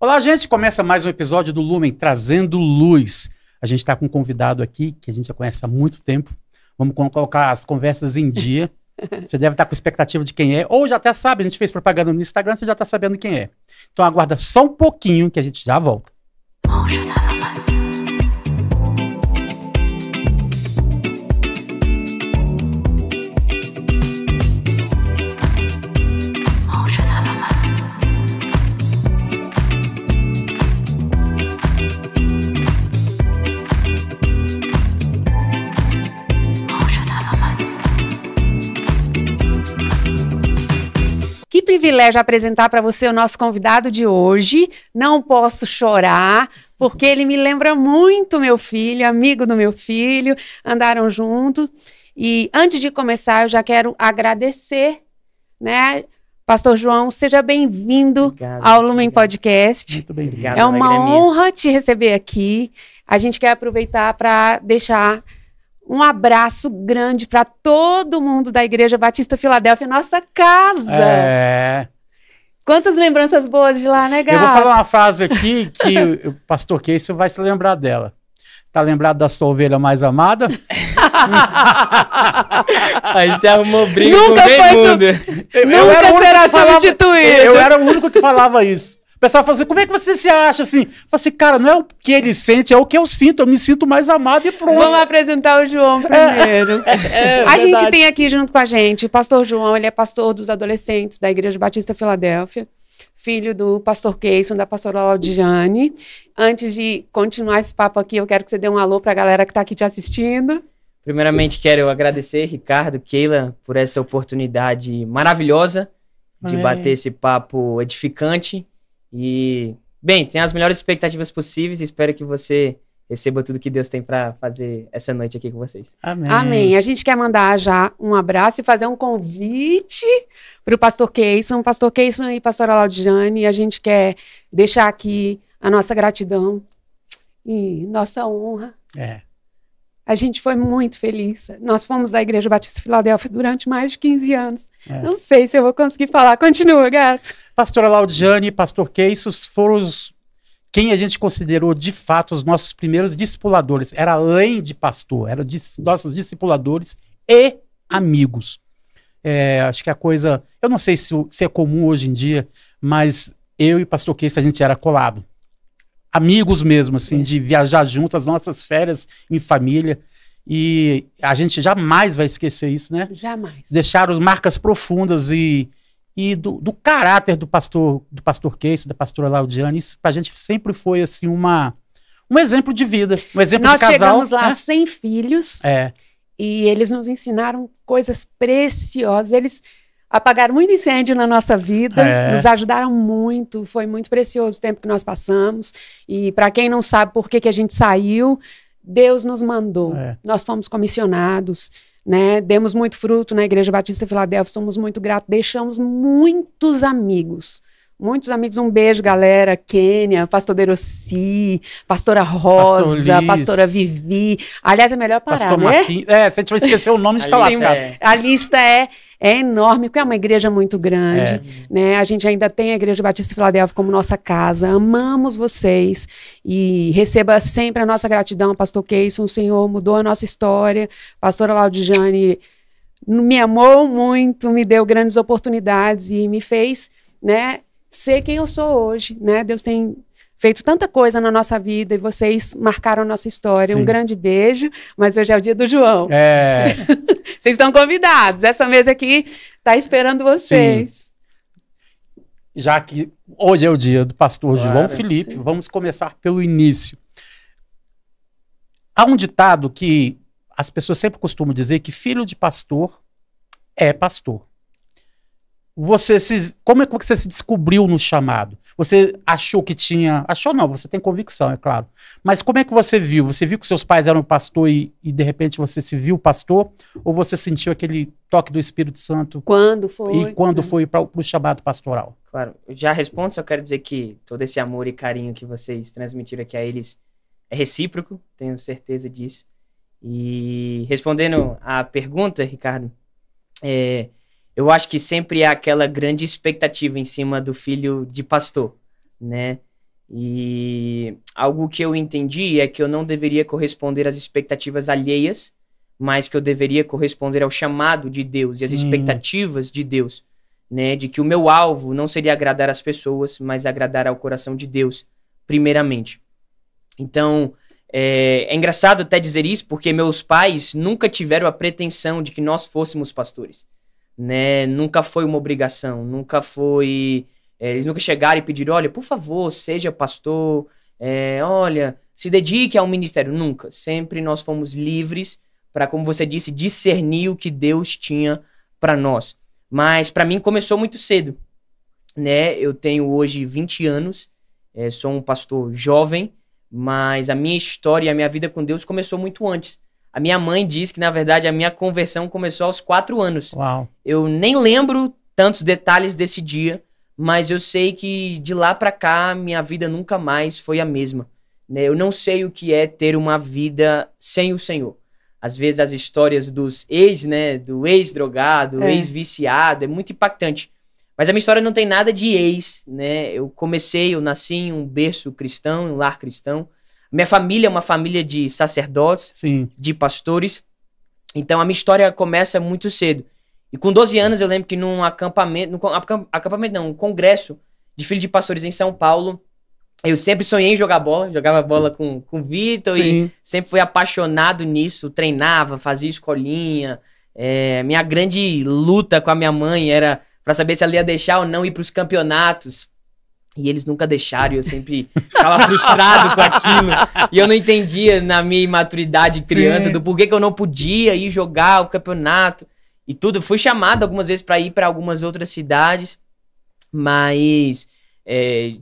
Olá, gente! Começa mais um episódio do Lumen, Trazendo Luz. A gente está com um convidado aqui, que a gente já conhece há muito tempo. Vamos colocar as conversas em dia. Você deve estar com expectativa de quem é, ou já até sabe, a gente fez propaganda no Instagram, você já está sabendo quem é. Então aguarda só um pouquinho que a gente já volta. Que privilégio apresentar para você o nosso convidado de hoje. Não posso chorar, porque ele me lembra muito meu filho, amigo do meu filho, andaram juntos. E antes de começar, eu já quero agradecer, né? Pastor João, seja bem-vindo ao Lumen Podcast. Muito bem-vindo. É uma honra te receber aqui. A gente quer aproveitar para deixar um abraço grande para todo mundo da Igreja Batista Filadélfia, nossa casa. É... Quantas lembranças boas de lá, né, Gato? Eu vou falar uma frase aqui que o pastor Casey vai se lembrar dela. Tá lembrado da sua ovelha mais amada? Aí você arrumou briga Nunca com todo mundo. Nunca será substituído. Eu era o único que falava isso. O pessoal fala assim, como é que você se acha assim? Eu falei assim, cara, não é o que ele sente, é o que eu sinto. Eu me sinto mais amado e pronto. Vamos apresentar o João primeiro. A gente tem aqui junto com a gente o pastor João, ele é pastor dos adolescentes da Igreja Batista Filadélfia, filho do pastor Keyson, da pastora Laudiane. Antes de continuar esse papo aqui, eu quero que você dê um alô para a galera que está aqui te assistindo. Primeiramente, quero agradecer, Ricardo, Keila, por essa oportunidade maravilhosa de bater esse papo edificante. E, bem, tem as melhores expectativas possíveis. Espero que você receba tudo que Deus tem para fazer essa noite aqui com vocês. Amém. Amém. A gente quer mandar já um abraço e fazer um convite para o pastor Keyson e pastora Laudiane. A gente quer deixar aqui a nossa gratidão e nossa honra. A gente foi muito feliz. Nós fomos da Igreja Batista Filadélfia durante mais de 15 anos. Não sei se eu vou conseguir falar. Continua, Gato. Pastora Laudiane e pastor Casey foram quem a gente considerou de fato os nossos primeiros discipuladores. Era além de pastor, eram nossos discipuladores e amigos. Acho que a coisa, eu não sei se é comum hoje em dia, mas eu e pastor Casey a gente era colado. Amigos mesmo, assim, de viajar juntos, as nossas férias em família. E a gente jamais vai esquecer isso, né? Jamais. Deixaram marcas profundas e do caráter do pastor Casey, da pastora Laudiane. Isso pra gente sempre foi, assim, um exemplo de vida, um exemplo de casal. Nós chegamos lá né? sem filhos e eles nos ensinaram coisas preciosas. Eles apagaram muito incêndio na nossa vida, nos ajudaram muito, foi muito precioso o tempo que nós passamos. E para quem não sabe por que a gente saiu, Deus nos mandou. Nós fomos comissionados, né? Demos muito fruto na Igreja Batista Filadélfia, somos muito gratos, deixamos muitos amigos. Muitos amigos, um beijo, galera. Kênia, pastor Derossi, pastora Rosa, pastora Vivi. Aliás, é melhor parar, pastor né? Marquinhos. Se a gente vai esquecer o nome, a gente tá lascado. A lista é enorme, porque é uma igreja muito grande, né? A gente ainda tem a Igreja Batista Filadélfia como nossa casa. Amamos vocês e receba sempre a nossa gratidão, pastor Keyson. O Senhor mudou a nossa história. Pastora Laudiane me amou muito, me deu grandes oportunidades e me fez, né, ser quem eu sou hoje, né? Deus tem feito tanta coisa na nossa vida e vocês marcaram a nossa história. Sim. Um grande beijo, mas hoje é o dia do João. Vocês estão convidados. Essa mesa aqui está esperando vocês. Sim. Já que hoje é o dia do pastor João Felipe, vamos começar pelo início. Há um ditado que as pessoas sempre costumam dizer que filho de pastor é pastor. Como é que você se descobriu no chamado? Você achou que tinha... Achou não, você tem convicção, é claro. Mas como é que você viu? Você viu que seus pais eram pastor e de repente você se viu pastor? Ou você sentiu aquele toque do Espírito Santo? Quando foi? E quando foi para o chamado pastoral? Claro, eu já respondo, só quero dizer que todo esse amor e carinho que vocês transmitiram aqui a eles é recíproco, tenho certeza disso. E respondendo à pergunta, Ricardo, eu acho que sempre há aquela grande expectativa em cima do filho de pastor, né? E algo que eu entendi é que eu não deveria corresponder às expectativas alheias, mas que eu deveria corresponder ao chamado de Deus e às expectativas de Deus, né? De que o meu alvo não seria agradar as pessoas, mas agradar ao coração de Deus, primeiramente. Então, é engraçado até dizer isso, porque meus pais nunca tiveram a pretensão de que nós fôssemos pastores, né? Nunca foi uma obrigação, nunca foi... eles nunca chegaram e pediram, olha, por favor, seja pastor, olha, se dedique ao ministério. Nunca. Sempre nós fomos livres para, como você disse, discernir o que Deus tinha para nós. Mas para mim começou muito cedo, né? Eu tenho hoje 20 anos, sou um pastor jovem, mas a minha história e a minha vida com Deus começou muito antes. A minha mãe diz que, na verdade, a minha conversão começou aos 4 anos. Uau. Eu nem lembro tantos detalhes desse dia, mas eu sei que de lá pra cá, minha vida nunca mais foi a mesma, né? Eu não sei o que é ter uma vida sem o Senhor. Às vezes as histórias dos ex, né? Do ex-drogado, ex-viciado, é muito impactante. Mas a minha história não tem nada de ex, né? Eu nasci em um berço cristão, em um lar cristão. Minha família é uma família de sacerdotes, de pastores. Então a minha história começa muito cedo. E com 12 anos eu lembro que num um congresso de filhos de pastores em São Paulo, eu sempre sonhei em jogar bola, jogava bola com o Vitor e sempre fui apaixonado nisso, treinava, fazia escolinha. Minha grande luta com a minha mãe era pra saber se ela ia deixar ou não ir pros campeonatos. E eles nunca deixaram, e eu sempre ficava frustrado com aquilo. E eu não entendia, na minha imaturidade criança, do porquê que eu não podia ir jogar o campeonato. E tudo, fui chamado algumas vezes para ir para algumas outras cidades, mas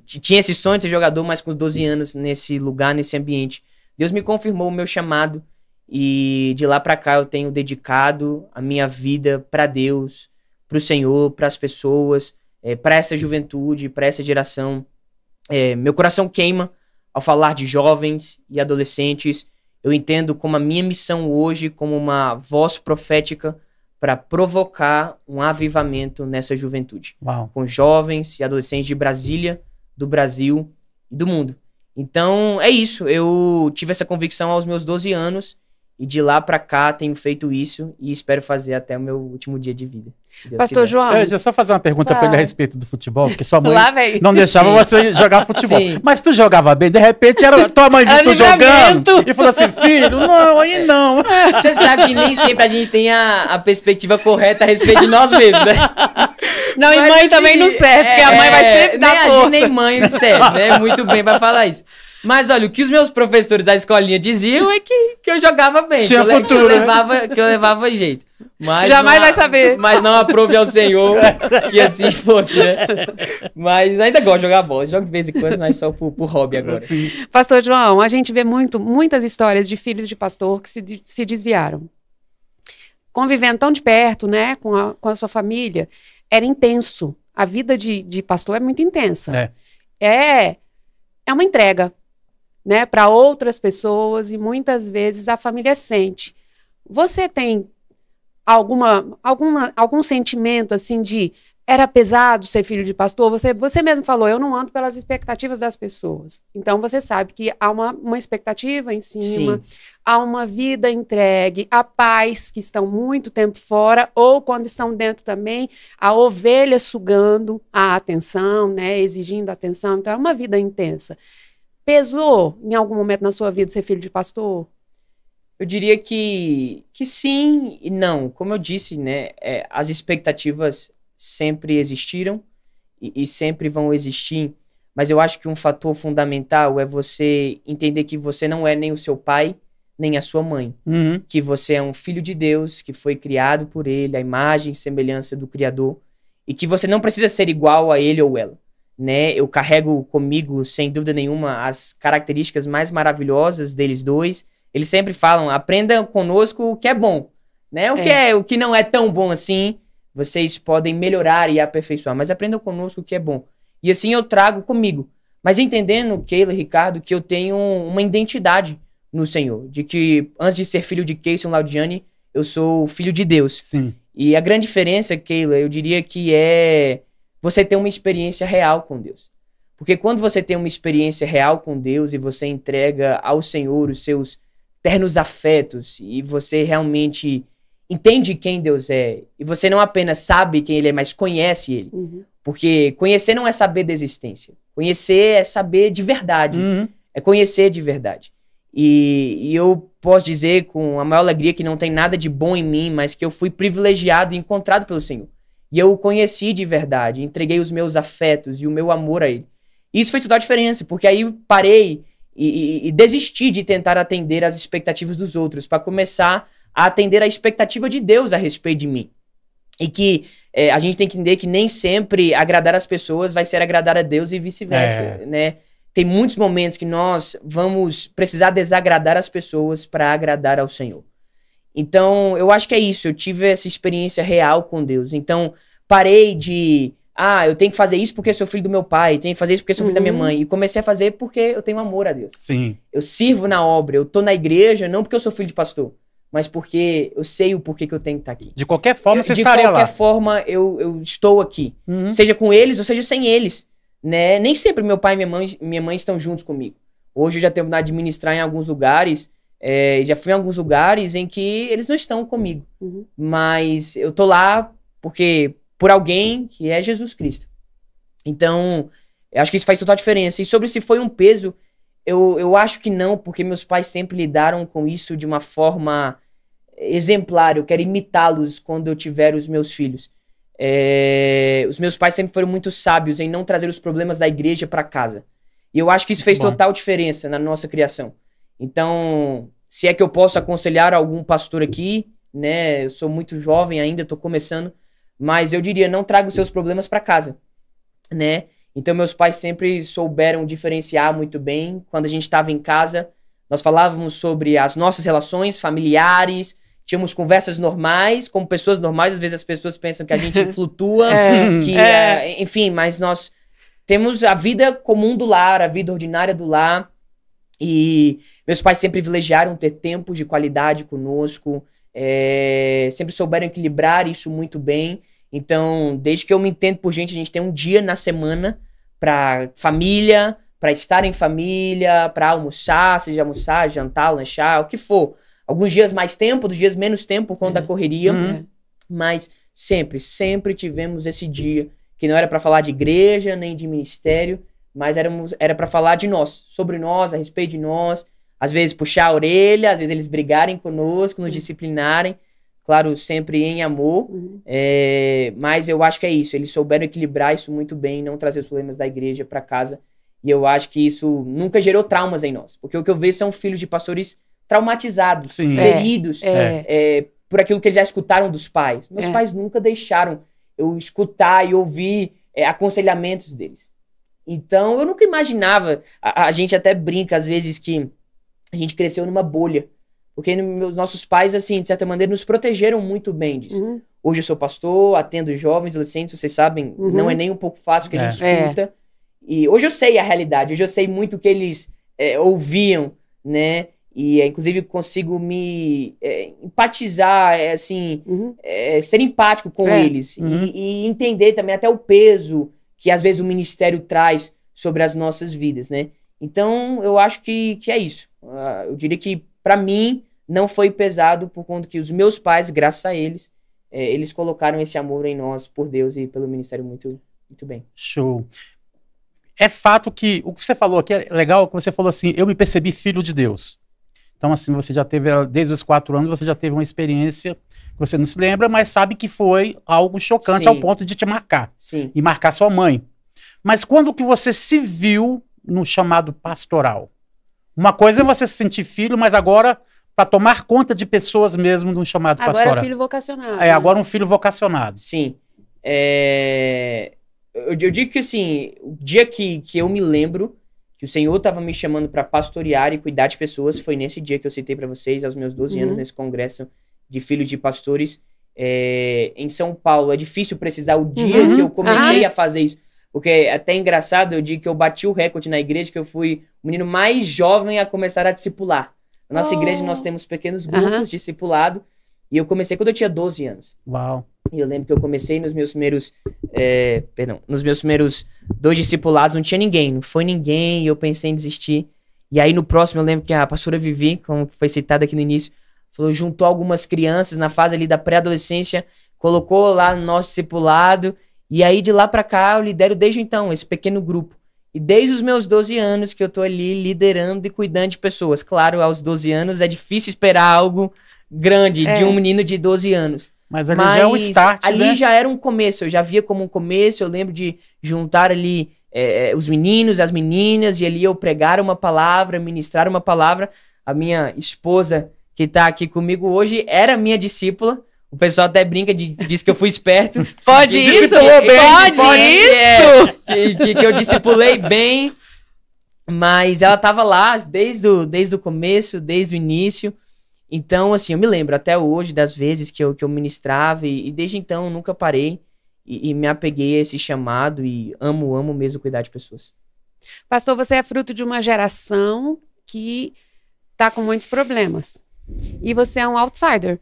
tinha esse sonho de ser jogador, mas com 12 anos nesse lugar, nesse ambiente. Deus me confirmou o meu chamado e de lá para cá eu tenho dedicado a minha vida para Deus, para o Senhor, para as pessoas, para essa juventude, para essa geração. Meu coração queima ao falar de jovens e adolescentes. Eu entendo como a minha missão hoje, como uma voz profética, para provocar um avivamento nessa juventude. Uau. Com jovens e adolescentes de Brasília, do Brasil e do mundo. Então, é isso. Eu tive essa convicção aos meus 12 anos e de lá para cá tenho feito isso e espero fazer até o meu último dia de vida. Pastor quiser. João. Deixa eu só fazer uma pergunta para ele a respeito do futebol, porque sua mãe Lá não deixava você jogar futebol. Sim. Mas tu jogava bem, de repente era tua mãe viu tu jogando e falou assim, filho, não, aí não. Você sabe que nem sempre a gente tem a perspectiva correta a respeito de nós mesmos, né? Não, e mãe também não serve, porque a mãe vai sempre dar força. Nem mãe serve, né? Muito bem pra falar isso. Mas olha, o que os meus professores da escolinha diziam é que eu jogava bem. Tinha futuro, que eu levava jeito. Mas jamais vai saber. Mas não aprove ao Senhor que assim fosse, né? Mas ainda gosto de jogar bola. Jogo de vez em quando, mas só por hobby agora. Pastor João, a gente vê muitas histórias de filhos de pastor que se desviaram. Convivendo tão de perto, né, com a sua família, era intenso. A vida de pastor é muito intensa. É uma entrega, né, para outras pessoas e muitas vezes a família sente. Você tem algum sentimento assim de era pesado ser filho de pastor? Você mesmo falou, eu não ando pelas expectativas das pessoas. Então você sabe que há uma expectativa em cima, há uma vida entregue, há pais que estão muito tempo fora ou quando estão dentro também, a ovelha sugando a atenção, né, exigindo atenção. Então é uma vida intensa. Pesou em algum momento na sua vida ser filho de pastor? Eu diria que sim e não. Como eu disse, né, as expectativas sempre existiram e sempre vão existir, mas eu acho que um fator fundamental é você entender que você não é nem o seu pai, nem a sua mãe. Que você é um filho de Deus, que foi criado por ele, a imagem e semelhança do Criador, e que você não precisa ser igual a ele ou ela. Né? Eu carrego comigo, sem dúvida nenhuma, as características mais maravilhosas deles dois. Eles sempre falam, aprenda conosco o que é bom, né? O que não é tão bom assim, vocês podem melhorar e aperfeiçoar, mas aprendam conosco o que é bom. E assim eu trago comigo. Mas entendendo, Keila e Ricardo, que eu tenho uma identidade no Senhor, de que antes de ser filho de Keyson Laudiani, eu sou filho de Deus. Sim. E a grande diferença, Keila, eu diria que é você ter uma experiência real com Deus. Porque quando você tem uma experiência real com Deus e você entrega ao Senhor os seus ternos afetos e você realmente entende quem Deus é, e você não apenas sabe quem Ele é, mas conhece Ele. Porque conhecer não é saber da existência. Conhecer é saber de verdade. É conhecer de verdade. E eu posso dizer com a maior alegria que não tem nada de bom em mim, mas que eu fui privilegiado e encontrado pelo Senhor. E eu o conheci de verdade, entreguei os meus afetos e o meu amor a Ele. Isso fez toda a diferença, porque aí eu parei e desisti de tentar atender às expectativas dos outros, para começar a atender à expectativa de Deus a respeito de mim. E que a gente tem que entender que nem sempre agradar as pessoas vai ser agradar a Deus e vice-versa, né? Tem muitos momentos que nós vamos precisar desagradar as pessoas para agradar ao Senhor. Então, eu acho que é isso. Eu tive essa experiência real com Deus. Então, parei de... eu tenho que fazer isso porque sou filho do meu pai, tenho que fazer isso porque sou filho da minha mãe. E comecei a fazer porque eu tenho amor a Deus. Sim. Eu sirvo na obra, eu tô na igreja, não porque eu sou filho de pastor, mas porque eu sei o porquê que eu tenho que estar aqui. De qualquer forma, você estaria lá. De qualquer forma, eu estou aqui. Seja com eles ou seja sem eles. Né? Nem sempre meu pai e minha mãe estão juntos comigo. Hoje eu já tenho a oportunidade de ministrar em alguns lugares, já fui em alguns lugares em que eles não estão comigo. Mas eu tô lá por alguém que é Jesus Cristo. Então, eu acho que isso faz total diferença. E sobre se foi um peso, eu acho que não, porque meus pais sempre lidaram com isso de uma forma exemplar. Eu quero imitá-los quando eu tiver os meus filhos. Os meus pais sempre foram muito sábios em não trazer os problemas da igreja para casa. E eu acho que isso fez total diferença na nossa criação. Então, se é que eu posso aconselhar algum pastor aqui, né? Eu sou muito jovem ainda, estou começando, mas eu diria, não traga os seus problemas para casa, né? Então, meus pais sempre souberam diferenciar muito bem. Quando a gente estava em casa, nós falávamos sobre as nossas relações familiares, tínhamos conversas normais, como pessoas normais. Às vezes as pessoas pensam que a gente flutua, enfim, mas nós temos a vida comum do lar, a vida ordinária do lar. E meus pais sempre privilegiaram ter tempo de qualidade conosco, sempre souberam equilibrar isso muito bem. Então, desde que eu me entendo por gente, a gente tem um dia na semana para família, para estar em família, para almoçar, seja almoçar, jantar, lanchar, o que for. Alguns dias mais tempo, dos dias menos tempo, por conta da correria. Mas sempre tivemos esse dia que não era para falar de igreja, nem de ministério, mas era para falar de nós, sobre nós, a respeito de nós. Às vezes puxar a orelha, às vezes eles brigarem conosco, nos disciplinarem. Claro, sempre em amor. Mas eu acho que é isso. Eles souberam equilibrar isso muito bem, não trazer os problemas da igreja para casa. E eu acho que isso nunca gerou traumas em nós. Porque o que eu vejo são filhos de pastores traumatizados, feridos por aquilo que eles já escutaram dos pais. Meus pais nunca deixaram eu escutar e ouvir aconselhamentos deles. Então, eu nunca imaginava... A gente até brinca, às vezes, que a gente cresceu numa bolha. Porque nossos pais, assim, de certa maneira, nos protegeram muito bem disso. Hoje eu sou pastor, atendo jovens, adolescentes, vocês sabem, não é nem um pouco fácil o que a gente escuta. E hoje eu sei a realidade, hoje eu sei muito o que eles ouviam, né? E, inclusive, consigo me empatizar, ser empático com eles. E entender também até o peso que, às vezes, o ministério traz sobre as nossas vidas, né? Então, eu acho que é isso. Eu diria que, para mim, não foi pesado por conta que os meus pais, graças a eles, eles colocaram esse amor em nós, por Deus e pelo ministério muito, muito bem. Show. É fato que o que você falou aqui é legal, que você falou assim, eu me percebi filho de Deus. Então, assim, você já teve, desde os 4 anos, você já teve uma experiência que você não se lembra, mas sabe que foi algo chocante ao ponto de te marcar. Sim. E marcar sua mãe. Mas quando que você se viu no chamado pastoral? Uma coisa é você se sentir filho, mas agora para tomar conta de pessoas mesmo no chamado pastoral. Agora filho vocacionado. Agora um filho vocacionado. Sim. Eu digo que, assim, o dia que eu me lembro que o Senhor estava me chamando para pastorear e cuidar de pessoas, foi nesse dia que eu citei para vocês, aos meus 12 anos, nesse congresso de filhos de pastores em São Paulo. É difícil precisar o dia que eu comecei a fazer isso, porque é até engraçado, eu digo que eu bati o recorde na igreja, que eu fui o menino mais jovem a começar a discipular. Na nossa igreja nós temos pequenos grupos de discipulado, E eu comecei quando eu tinha 12 anos. Uau. E eu lembro que eu comecei nos meus primeiros... nos meus primeiros 2 discipulados, não tinha ninguém. Não foi ninguém, e eu pensei em desistir. E aí no próximo eu lembro que a pastora Vivi, como foi citada aqui no início, falou, juntou algumas crianças na fase ali da pré-adolescência, colocou lá no nosso discipulado. E aí de lá pra cá eu lidero desde então esse pequeno grupo. E desde os meus 12 anos que eu tô ali liderando e cuidando de pessoas. Claro, aos 12 anos é difícil esperar algo grande de um menino de 12 anos. Mas ali já é um start, ali né? já era um começo, eu já via como um começo. Eu lembro de juntar ali os meninos, as meninas, e ali eu pregar uma palavra, ministrar uma palavra. A minha esposa, que tá aqui comigo hoje, era minha discípula. O pessoal até brinca, diz que eu fui esperto. Pode isso? Pode isso! Que eu discipulei bem. Mas ela tava lá desde o começo, desde o início. Então, assim, eu me lembro até hoje das vezes que eu ministrava. E desde então eu nunca parei. E me apeguei a esse chamado. E amo mesmo cuidar de pessoas. Pastor, você é fruto de uma geração que tá com muitos problemas. E você é um outsider.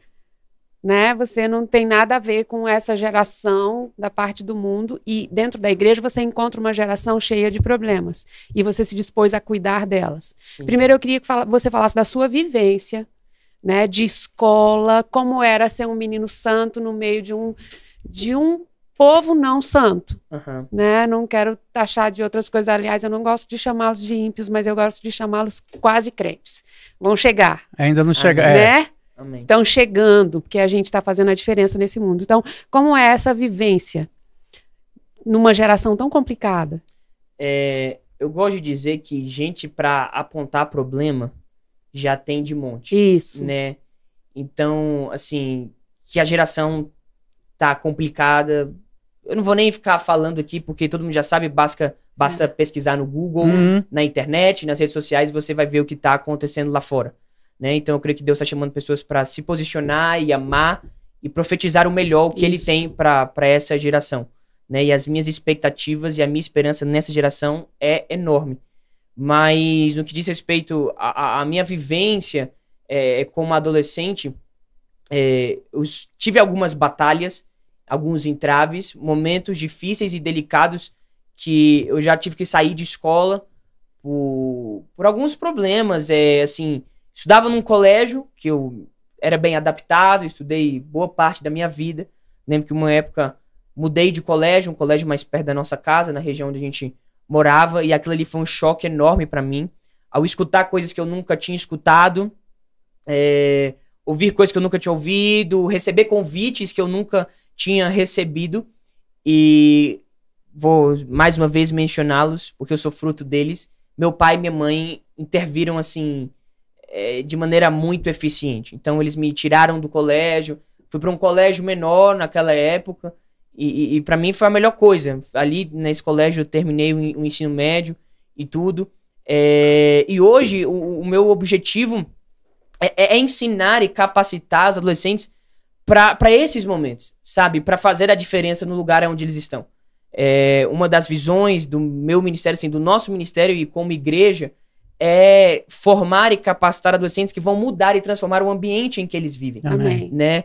Né? Você não tem nada a ver com essa geração da parte do mundo, e dentro da igreja você encontra uma geração cheia de problemas e você se dispôs a cuidar delas. Sim. Primeiro eu queria que você falasse da sua vivência, né, de escola, como era ser um menino santo no meio de um povo não santo. Né? Não quero taxar de outras coisas, aliás, eu não gosto de chamá-los de ímpios, mas eu gosto de chamá-los quase crentes. Vão chegar. Ainda não chega, né? Amém. Estão chegando, porque a gente está fazendo a diferença nesse mundo. Então, como é essa vivência numa geração tão complicada? Eu gosto de dizer que gente para apontar problema já tem de monte. Isso. Né? Então, assim, que a geração tá complicada. Eu não vou nem ficar falando aqui, porque todo mundo já sabe, basta pesquisar no Google, na internet, nas redes sociais, você vai ver o que tá acontecendo lá fora. Né? Então eu creio que Deus está chamando pessoas para se posicionar e amar e profetizar o melhor, o que Ele tem para essa geração. Né? E as minhas expectativas e a minha esperança nessa geração é enorme. Mas no que diz respeito à minha vivência como adolescente, eu tive algumas batalhas, alguns entraves, momentos difíceis e delicados que eu já tive que sair de escola por alguns problemas, assim... Estudava num colégio que eu era bem adaptado, estudei boa parte da minha vida. Lembro que uma época mudei de colégio, um colégio mais perto da nossa casa, na região onde a gente morava, e aquilo ali foi um choque enorme para mim. Ao escutar coisas que eu nunca tinha escutado, ouvir coisas que eu nunca tinha ouvido, receber convites que eu nunca tinha recebido. E vou mais uma vez mencioná-los, porque eu sou fruto deles. Meu pai e minha mãe interviram assim... de maneira muito eficiente. Então eles me tiraram do colégio, fui para um colégio menor naquela época, e para mim foi a melhor coisa. Ali nesse colégio eu terminei o ensino médio e tudo. E hoje o meu objetivo é ensinar e capacitar os adolescentes para esses momentos, sabe? Para fazer a diferença no lugar onde eles estão. Uma das visões do meu ministério, assim, do nosso ministério e como igreja, é formar e capacitar adolescentes que vão mudar e transformar o ambiente em que eles vivem. Amém. Né?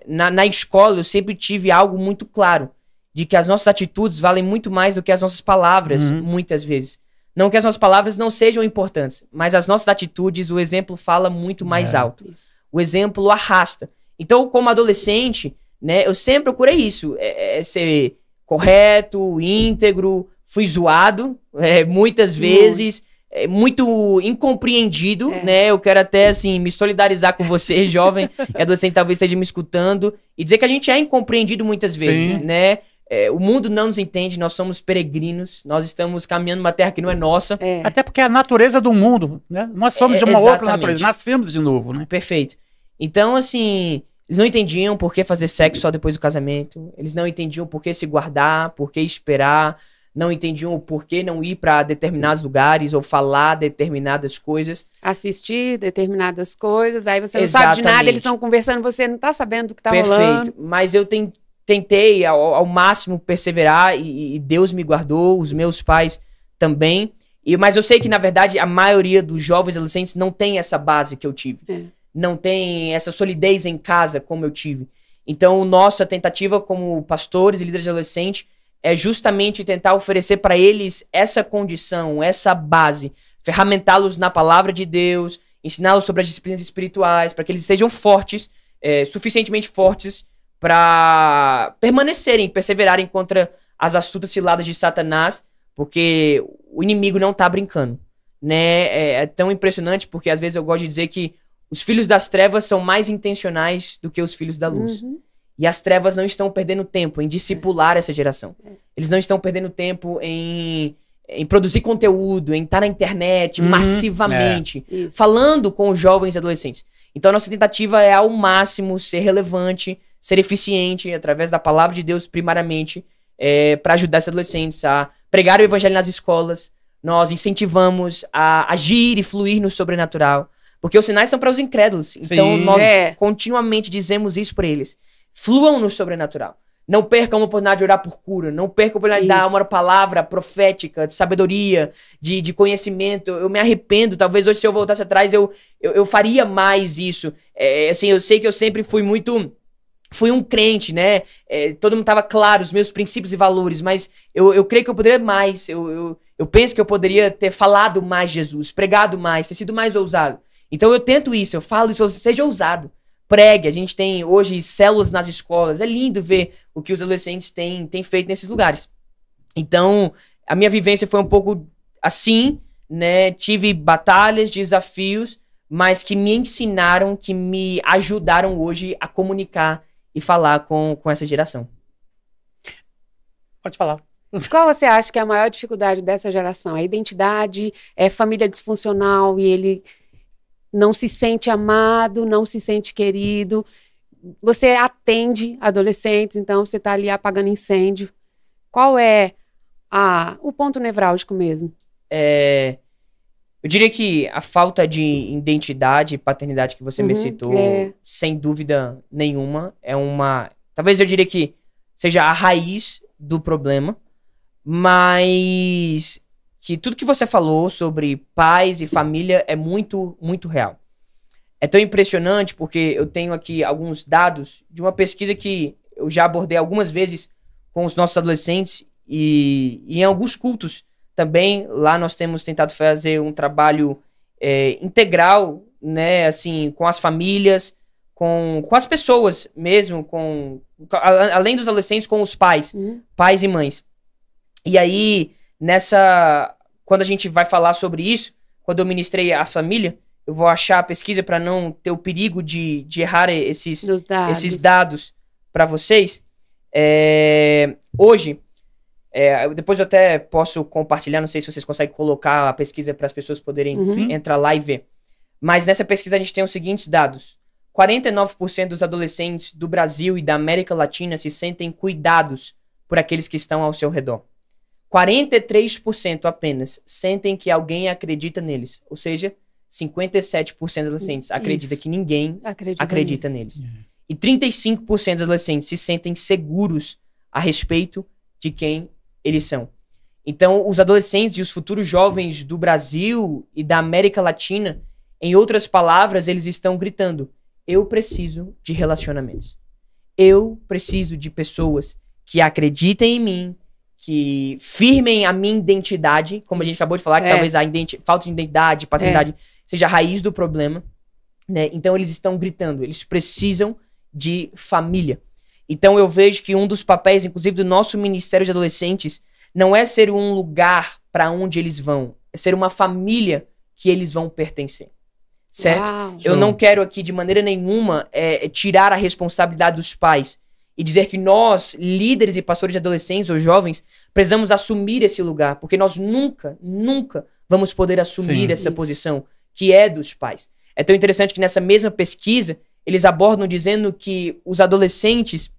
Na escola eu sempre tive algo muito claro, de que as nossas atitudes valem muito mais do que as nossas palavras, muitas vezes. Não que as nossas palavras não sejam importantes, mas as nossas atitudes, o exemplo fala muito mais alto. Isso. O exemplo arrasta. Então, como adolescente, né, eu sempre procurei isso, ser correto, íntegro. Fui zoado muitas vezes, muito incompreendido, né? Eu quero até, assim, me solidarizar com você, jovem e adolescente, talvez esteja me escutando, e dizer que a gente é incompreendido muitas vezes, Sim. né? O mundo não nos entende, nós somos peregrinos, nós estamos caminhando numa terra que não é nossa. Até porque é a natureza do mundo, né? Nós somos de uma outra natureza, nascemos de novo, né? Perfeito. Então, assim... Eles não entendiam por que fazer sexo só depois do casamento, eles não entendiam por que se guardar, por que esperar, não entendiam o porquê não ir para determinados lugares ou falar determinadas coisas. Assistir determinadas coisas, aí você não sabe de nada, eles estão conversando, você não está sabendo do que está rolando. Perfeito, mas eu tentei ao máximo perseverar e Deus me guardou, os meus pais também. Mas eu sei que, na verdade, a maioria dos jovens adolescentes não tem essa base que eu tive. não têm essa solidez em casa como eu tive. Então, nossa tentativa como pastores e líderes de adolescente é justamente tentar oferecer para eles essa condição, essa base, ferramentá-los na palavra de Deus, ensiná-los sobre as disciplinas espirituais, para que eles sejam fortes, suficientemente fortes para permanecerem, perseverarem contra as astutas ciladas de Satanás, porque o inimigo não tá brincando, né? É tão impressionante porque às vezes eu gosto de dizer que os filhos das trevas são mais intencionais do que os filhos da luz. E as trevas não estão perdendo tempo em discipular essa geração. Eles não estão perdendo tempo em produzir conteúdo, em estar na internet massivamente, falando com os jovens e adolescentes. Então, a nossa tentativa é, ao máximo, ser relevante, ser eficiente, através da palavra de Deus, primariamente, para ajudar esses adolescentes a pregar o evangelho nas escolas. Nós incentivamos a agir e fluir no sobrenatural, porque os sinais são para os incrédulos. Então, nós continuamente dizemos isso para eles. Fluam no sobrenatural. Não percam a oportunidade de orar por cura. Não percam a oportunidade de dar uma palavra profética, de sabedoria, de conhecimento. Eu me arrependo. Talvez hoje, se eu voltasse atrás, eu faria mais isso. Assim, eu sei que eu sempre fui um crente, né? Todo mundo tava claro, os meus princípios e valores, mas eu creio que eu poderia mais. Eu penso que eu poderia ter falado mais Jesus, pregado mais, ter sido mais ousado. Então eu tento isso, eu falo isso, seja ousado. Pregue, a gente tem hoje células nas escolas, é lindo ver o que os adolescentes têm feito nesses lugares. Então, a minha vivência foi um pouco assim, né? Tive batalhas, desafios, mas que me ensinaram, que me ajudaram hoje a comunicar e falar com essa geração. Pode falar. Qual você acha que é a maior dificuldade dessa geração? A identidade, família disfuncional e ele não se sente amado, não se sente querido. Você atende adolescentes, então você está ali apagando incêndio. Qual é o ponto nevrálgico mesmo? Eu diria que a falta de identidade e paternidade que você me citou, sem dúvida nenhuma, talvez eu diria que seja a raiz do problema, mas que tudo que você falou sobre pais e família é muito, muito real. É tão impressionante porque eu tenho aqui alguns dados de uma pesquisa que eu já abordei algumas vezes com os nossos adolescentes e em alguns cultos também. Lá nós temos tentado fazer um trabalho integral, né, assim, com as famílias, com as pessoas mesmo, além dos adolescentes, com os pais, pais e mães. E aí, quando a gente vai falar sobre isso, quando eu ministrei a família, eu vou achar a pesquisa para não ter o perigo de errar esses dados para vocês. Hoje, depois eu até posso compartilhar, não sei se vocês conseguem colocar a pesquisa para as pessoas poderem entrar lá e ver. Mas nessa pesquisa a gente tem os seguintes dados. 49% dos adolescentes do Brasil e da América Latina se sentem cuidados por aqueles que estão ao seu redor. 43% apenas sentem que alguém acredita neles. Ou seja, 57% dos adolescentes acreditam que ninguém acredita neles. E 35% dos adolescentes se sentem seguros a respeito de quem eles são. Então, os adolescentes e os futuros jovens do Brasil e da América Latina, em outras palavras, eles estão gritando: eu preciso de relacionamentos. Eu preciso de pessoas que acreditem em mim, que firmem a minha identidade, como a gente acabou de falar, que talvez a falta de identidade, paternidade, seja a raiz do problema, né? Então eles estão gritando, eles precisam de família. Então eu vejo que um dos papéis, inclusive, do nosso Ministério de Adolescentes, não é ser um lugar para onde eles vão, é ser uma família que eles vão pertencer. Certo? Uau, eu não quero aqui, de maneira nenhuma, tirar a responsabilidade dos pais e dizer que nós, líderes e pastores de adolescentes ou jovens, precisamos assumir esse lugar, porque nós nunca vamos poder assumir essa posição que é dos pais. É tão interessante que nessa mesma pesquisa, eles abordam dizendo que os adolescentes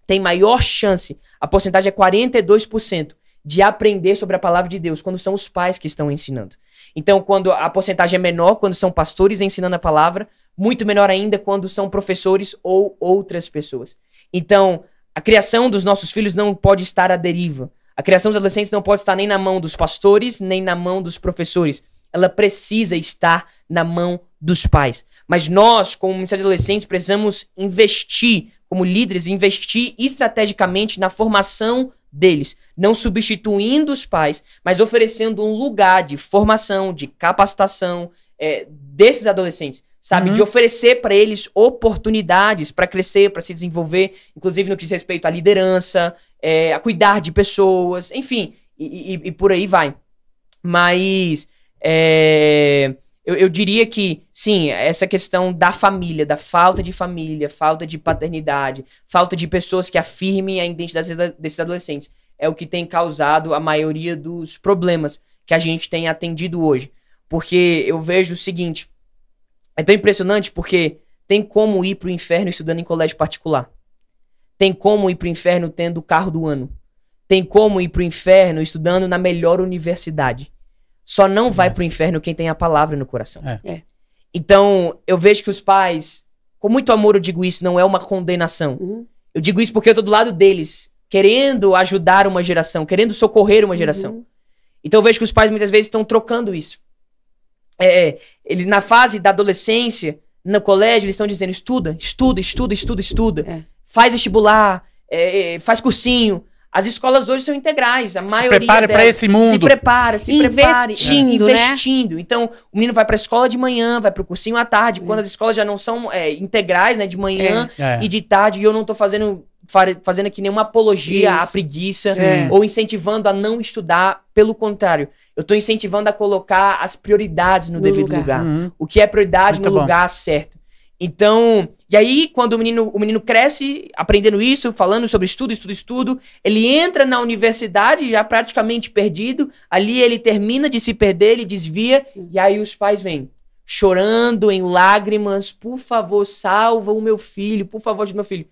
têm maior chance, a porcentagem é 42%, de aprender sobre a palavra de Deus quando são os pais que estão ensinando. Então, quando a porcentagem é menor, quando são pastores ensinando a palavra, muito menor ainda quando são professores ou outras pessoas. Então, a criação dos nossos filhos não pode estar à deriva. A criação dos adolescentes não pode estar nem na mão dos pastores, nem na mão dos professores. Ela precisa estar na mão dos pais. Mas nós, como Ministério de Adolescentes, precisamos investir, como líderes, investir estrategicamente na formação deles, não substituindo os pais, mas oferecendo um lugar de formação, de capacitação desses adolescentes, sabe? De oferecer para eles oportunidades para crescer, para se desenvolver, inclusive no que diz respeito à liderança, a cuidar de pessoas, enfim, e por aí vai. Mas eu diria que, sim, essa questão da família, da falta de paternidade, falta de pessoas que afirmem a identidade desses adolescentes, é o que tem causado a maioria dos problemas que a gente tem atendido hoje. Porque eu vejo o seguinte, é tão impressionante porque tem como ir pro inferno estudando em colégio particular. Tem como ir pro inferno tendo o carro do ano. Tem como ir pro inferno estudando na melhor universidade. Só não vai pro inferno quem tem a palavra no coração. Então, eu vejo que os pais, com muito amor eu digo isso, não é uma condenação. Eu digo isso porque eu tô do lado deles, querendo ajudar uma geração, querendo socorrer uma geração. Então eu vejo que os pais muitas vezes estão trocando isso. Eles na fase da adolescência, no colégio, eles estão dizendo estuda. Faz vestibular, faz cursinho. As escolas hoje são integrais, a maioria se prepare para esse mundo. Se prepare. Investindo. Então, o menino vai para a escola de manhã, vai para o cursinho à tarde, quando as escolas já não são integrais, né, de manhã e de tarde, e eu não tô fazendo aqui nenhuma apologia à preguiça ou incentivando a não estudar. Pelo contrário, eu tô incentivando a colocar as prioridades no devido lugar. O que é prioridade no lugar certo. Então, e aí quando o menino cresce aprendendo isso, falando sobre estudo, ele entra na universidade já praticamente perdido, ali ele termina de se perder, ele desvia, e aí os pais vêm chorando em lágrimas, por favor, salva o meu filho, por favor, ajuda o meu filho.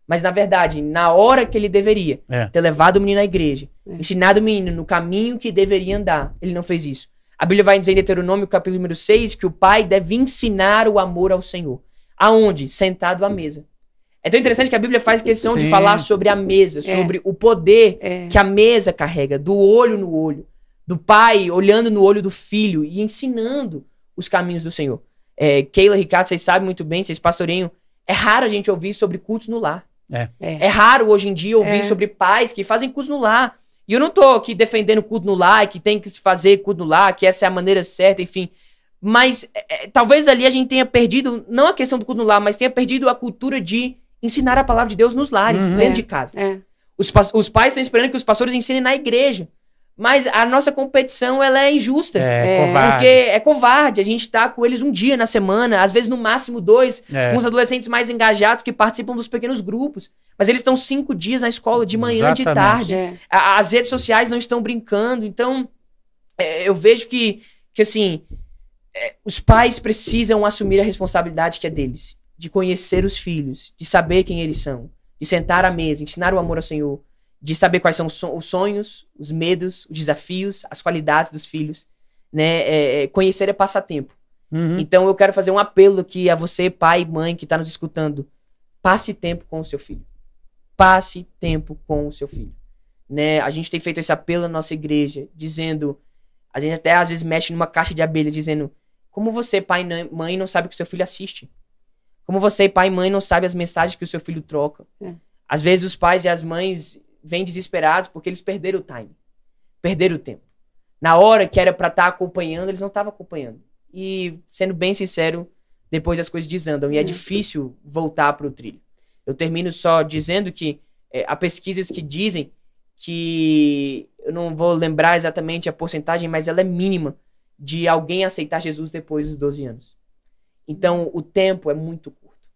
Mas na verdade, na hora que ele deveria ter levado o menino à igreja, ensinado o menino no caminho que deveria andar, ele não fez isso. A Bíblia vai dizer em Deuteronômio, capítulo número 6, que o pai deve ensinar o amor ao Senhor. Aonde? Sentado à mesa. É tão interessante que a Bíblia faz questão de falar sobre a mesa, sobre o poder que a mesa carrega, do olho no olho, do pai olhando no olho do filho e ensinando os caminhos do Senhor. Keila, Ricardo, vocês sabem muito bem, vocês pastoreiam. É raro a gente ouvir sobre cultos no lar. É raro hoje em dia ouvir sobre pais que fazem cultos no lar. E eu não tô aqui defendendo culto no lar, que tem que se fazer culto no lar, que essa é a maneira certa, enfim. Mas talvez ali a gente tenha perdido, não a questão do culto no lar, mas tenha perdido a cultura de ensinar a palavra de Deus nos lares, dentro de casa. Os pais estão esperando que os pastores ensinem na igreja. Mas a nossa competição, ela é injusta. Covarde. Porque é covarde. A gente tá com eles um dia na semana, às vezes no máximo 2, com os adolescentes mais engajados que participam dos pequenos grupos. Mas eles estão 5 dias na escola, de manhã, de tarde. As redes sociais não estão brincando. Então, eu vejo que assim, os pais precisam assumir a responsabilidade que é deles. De conhecer os filhos, de saber quem eles são, de sentar à mesa, ensinar o amor ao Senhor, de saber quais são os sonhos, os medos, os desafios, as qualidades dos filhos, né? Conhecer é passatempo. Então eu quero fazer um apelo aqui a você, pai e mãe que está nos escutando. Passe tempo com o seu filho. Passe tempo com o seu filho. Né? A gente tem feito esse apelo na nossa igreja, dizendo, a gente até às vezes mexe numa caixa de abelha, dizendo, como você, pai e mãe, não sabe o que o seu filho assiste? Como você, pai e mãe, não sabe as mensagens que o seu filho troca? Às vezes os pais e as mães vêm desesperados porque eles perderam o time. Perderam o tempo. Na hora que era pra estar acompanhando, eles não estavam acompanhando. E, sendo bem sincero, depois as coisas desandam. E é difícil voltar pro trilho. Eu termino só dizendo que há pesquisas que dizem que, eu não vou lembrar exatamente a porcentagem, mas ela é mínima, de alguém aceitar Jesus depois dos 12 anos. Então, o tempo é muito curto.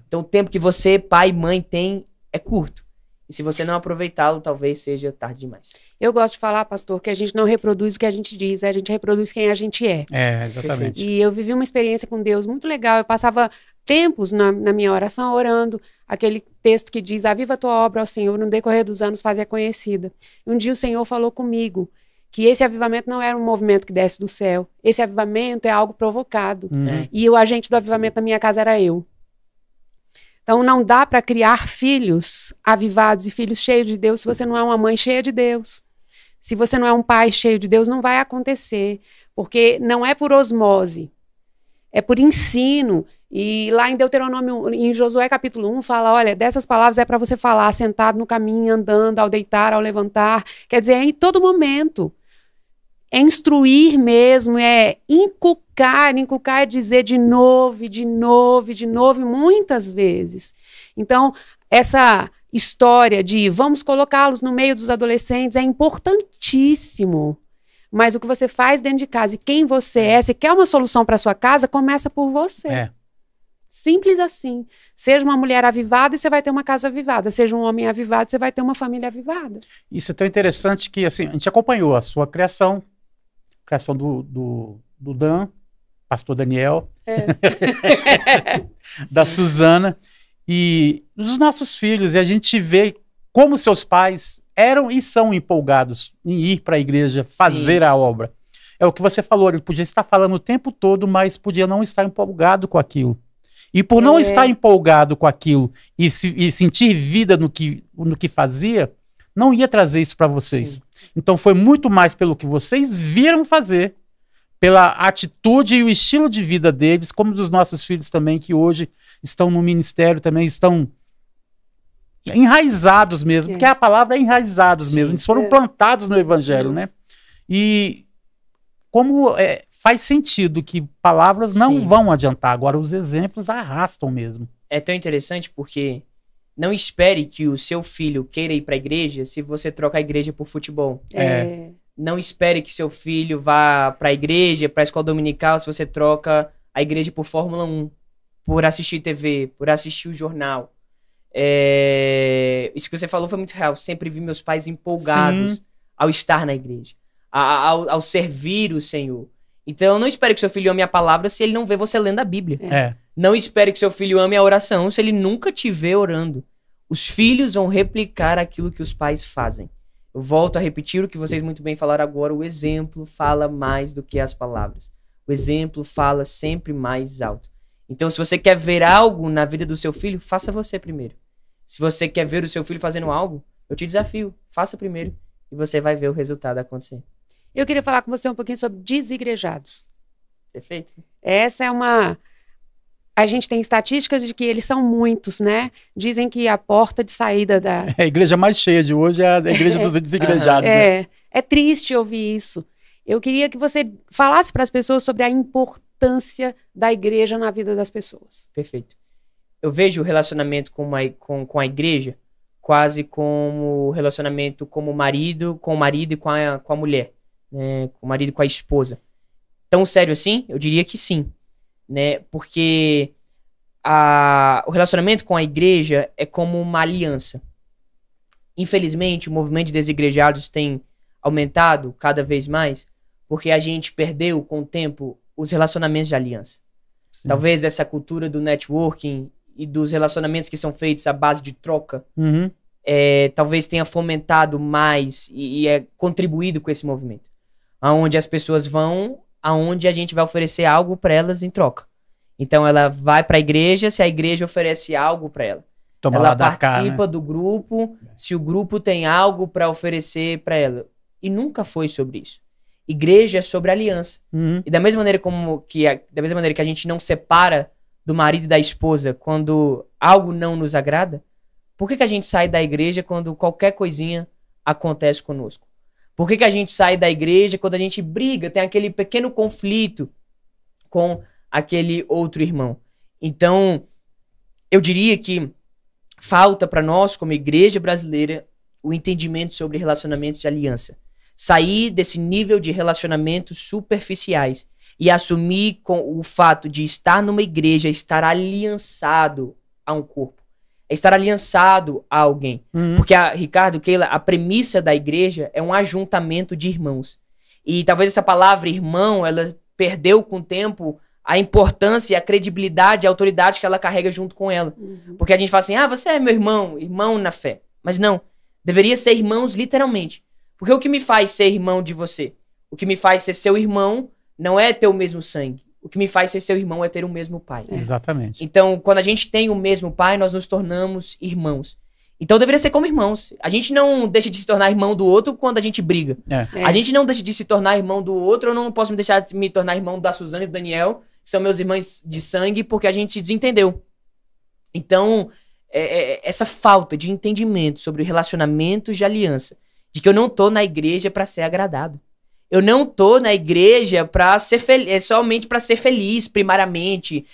Então, o tempo que você, pai e mãe, tem é curto. E se você não aproveitá-lo, talvez seja tarde demais. Eu gosto de falar, pastor, que a gente não reproduz o que a gente diz, a gente reproduz quem a gente é. Exatamente. E eu vivi uma experiência com Deus muito legal. Eu passava tempos na minha oração orando aquele texto que diz, aviva a tua obra ao Senhor, no decorrer dos anos fazia conhecida. Um dia o Senhor falou comigo que esse avivamento não era um movimento que desce do céu. Esse avivamento é algo provocado. E o agente do avivamento na minha casa era eu. Então não dá para criar filhos avivados e filhos cheios de Deus se você não é uma mãe cheia de Deus. Se você não é um pai cheio de Deus, não vai acontecer. Porque não é por osmose. é por ensino. E lá em Deuteronômio, em Josué capítulo 1, fala, olha, dessas palavras é para você falar sentado no caminho, andando, ao deitar, ao levantar. Quer dizer, é em todo momento. É instruir mesmo, é inculcar é dizer de novo, muitas vezes. Então, essa história de vamos colocá-los no meio dos adolescentes é importantíssimo. Mas o que você faz dentro de casa e quem você é, se quer uma solução para sua casa, começa por você. Simples assim. Seja uma mulher avivada e você vai ter uma casa avivada. Seja um homem avivado, você vai ter uma família avivada. Isso é tão interessante que assim, a gente acompanhou a sua criação do Dan, pastor Daniel, da Suzana, e dos nossos filhos, e a gente vê como seus pais eram e são empolgados em ir para a igreja, fazer a obra. É o que você falou, ele podia estar falando o tempo todo, mas podia não estar empolgado com aquilo. E por não estar empolgado com aquilo e sentir vida no que fazia, não ia trazer isso para vocês. Sim. Então foi muito mais pelo que vocês viram fazer, pela atitude e o estilo de vida deles, como dos nossos filhos também, que hoje estão no ministério, também estão enraizados mesmo, porque a palavra é enraizados mesmo, eles foram plantados no evangelho, né? E como faz sentido que palavras não vão adiantar, agora os exemplos arrastam mesmo. É tão interessante porque não espere que o seu filho queira ir para a igreja se você troca a igreja por futebol. Não espere que seu filho vá para a igreja, para a escola dominical, se você troca a igreja por Fórmula 1, por assistir TV, por assistir o jornal. Isso que você falou foi muito real. Sempre vi meus pais empolgados ao estar na igreja, ao servir o Senhor. Então, não espere que seu filho ame a palavra se ele não vê você lendo a Bíblia. Não espere que seu filho ame a oração se ele nunca te vê orando. Os filhos vão replicar aquilo que os pais fazem. Eu volto a repetir o que vocês muito bem falaram agora. O exemplo fala mais do que as palavras. O exemplo fala sempre mais alto. Então, se você quer ver algo na vida do seu filho, faça você primeiro. Se você quer ver o seu filho fazendo algo, eu te desafio. Faça primeiro e você vai ver o resultado acontecer. Eu queria falar com você um pouquinho sobre desigrejados. Perfeito. Essa é uma... A gente tem estatísticas de que eles são muitos, né? Dizem que a porta de saída da... A igreja mais cheia de hoje é a igreja dos desigrejados. Né? É triste ouvir isso. Eu queria que você falasse para as pessoas sobre a importância da igreja na vida das pessoas. Perfeito. Eu vejo o relacionamento com a igreja quase como o relacionamento com o marido e com a mulher. Né? Com o marido e com a esposa. Tão sério assim? Eu diria que sim. Né? Porque o relacionamento com a igreja é como uma aliança. Infelizmente, o movimento de desigrejados tem aumentado cada vez mais porque a gente perdeu com o tempo os relacionamentos de aliança. Sim. Talvez essa cultura do networking e dos relacionamentos que são feitos à base de troca talvez tenha fomentado mais e contribuído com esse movimento. Onde as pessoas vão aonde a gente vai oferecer algo para elas em troca. Então ela vai para a igreja se a igreja oferece algo para ela. Ela participa do grupo se o grupo tem algo para oferecer para ela. E nunca foi sobre isso. Igreja é sobre aliança. E da mesma maneira que a gente não separa do marido e da esposa quando algo não nos agrada, por que a gente sai da igreja quando qualquer coisinha acontece conosco? Por que a gente sai da igreja quando a gente briga, tem aquele pequeno conflito com aquele outro irmão? Então, eu diria que falta para nós, como igreja brasileira, o entendimento sobre relacionamentos de aliança. Sair desse nível de relacionamentos superficiais e assumir com o fato de estar numa igreja, estar aliançado a um corpo. É estar aliançado a alguém. Porque, Ricardo, Keila, a premissa da igreja é um ajuntamento de irmãos. E talvez essa palavra irmão, ela perdeu com o tempo a importância e a credibilidade, a autoridade que ela carrega junto com ela. Porque a gente fala assim, você é meu irmão, irmão na fé. Mas não, deveria ser irmãos literalmente. Porque o que me faz ser irmão de você? O que me faz ser seu irmão não é ter o mesmo sangue. O que me faz ser seu irmão é ter o mesmo pai. Exatamente. Então, quando a gente tem o mesmo pai, nós nos tornamos irmãos. Então, deveria ser como irmãos. A gente não deixa de se tornar irmão do outro quando a gente briga. A gente não deixa de se tornar irmão do outro. Eu não posso me deixar de me tornar irmão da Suzana e do Daniel que são meus irmãos de sangue, porque a gente se desentendeu. Então, essa falta de entendimento sobre relacionamentos de aliança, de que eu não tô na igreja para ser agradado. Eu não tô na igreja para ser somente para ser feliz, primariamente,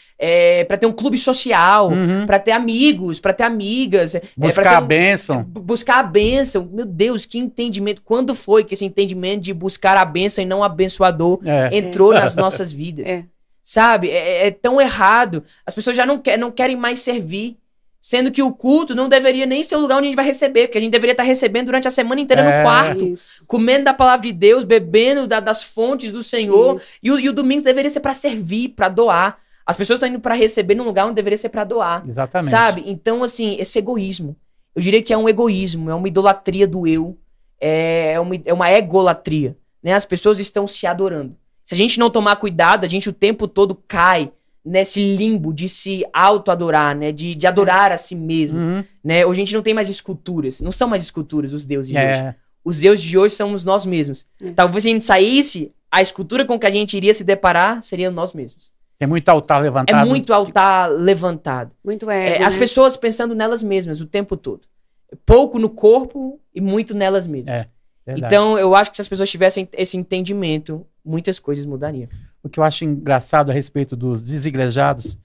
para ter um clube social, para ter amigos, para ter amigas, buscar a bênção. Buscar a bênção. Meu Deus, que entendimento! Quando foi que esse entendimento de buscar a bênção e não abençoador entrou nas nossas vidas? Sabe? É tão errado. As pessoas já não querem mais servir. Sendo que o culto não deveria nem ser o lugar onde a gente vai receber, porque a gente deveria estar recebendo durante a semana inteira no quarto, comendo da palavra de Deus, bebendo das fontes do Senhor. E o domingo deveria ser para servir, para doar. As pessoas estão indo para receber num lugar onde deveria ser para doar. Exatamente. Sabe? Então, assim, esse egoísmo, eu diria que é um egoísmo, é uma idolatria do eu, é uma egolatria, né? As pessoas estão se adorando. Se a gente não tomar cuidado, a gente o tempo todo cai nesse limbo de se auto-adorar, né? De adorar a si mesmo, né? Hoje a gente não tem mais esculturas. Não são mais esculturas os deuses de hoje. Os deuses de hoje somos nós mesmos. Talvez se a gente saísse, a escultura com que a gente iria se deparar seria nós mesmos. Tem muito altar levantado. É muito altar levantado. Muito ego, as pessoas pensando nelas mesmas o tempo todo. Pouco no corpo e muito nelas mesmas. Então, eu acho que se as pessoas tivessem esse entendimento, muitas coisas mudariam. O que eu acho engraçado a respeito dos desigrejados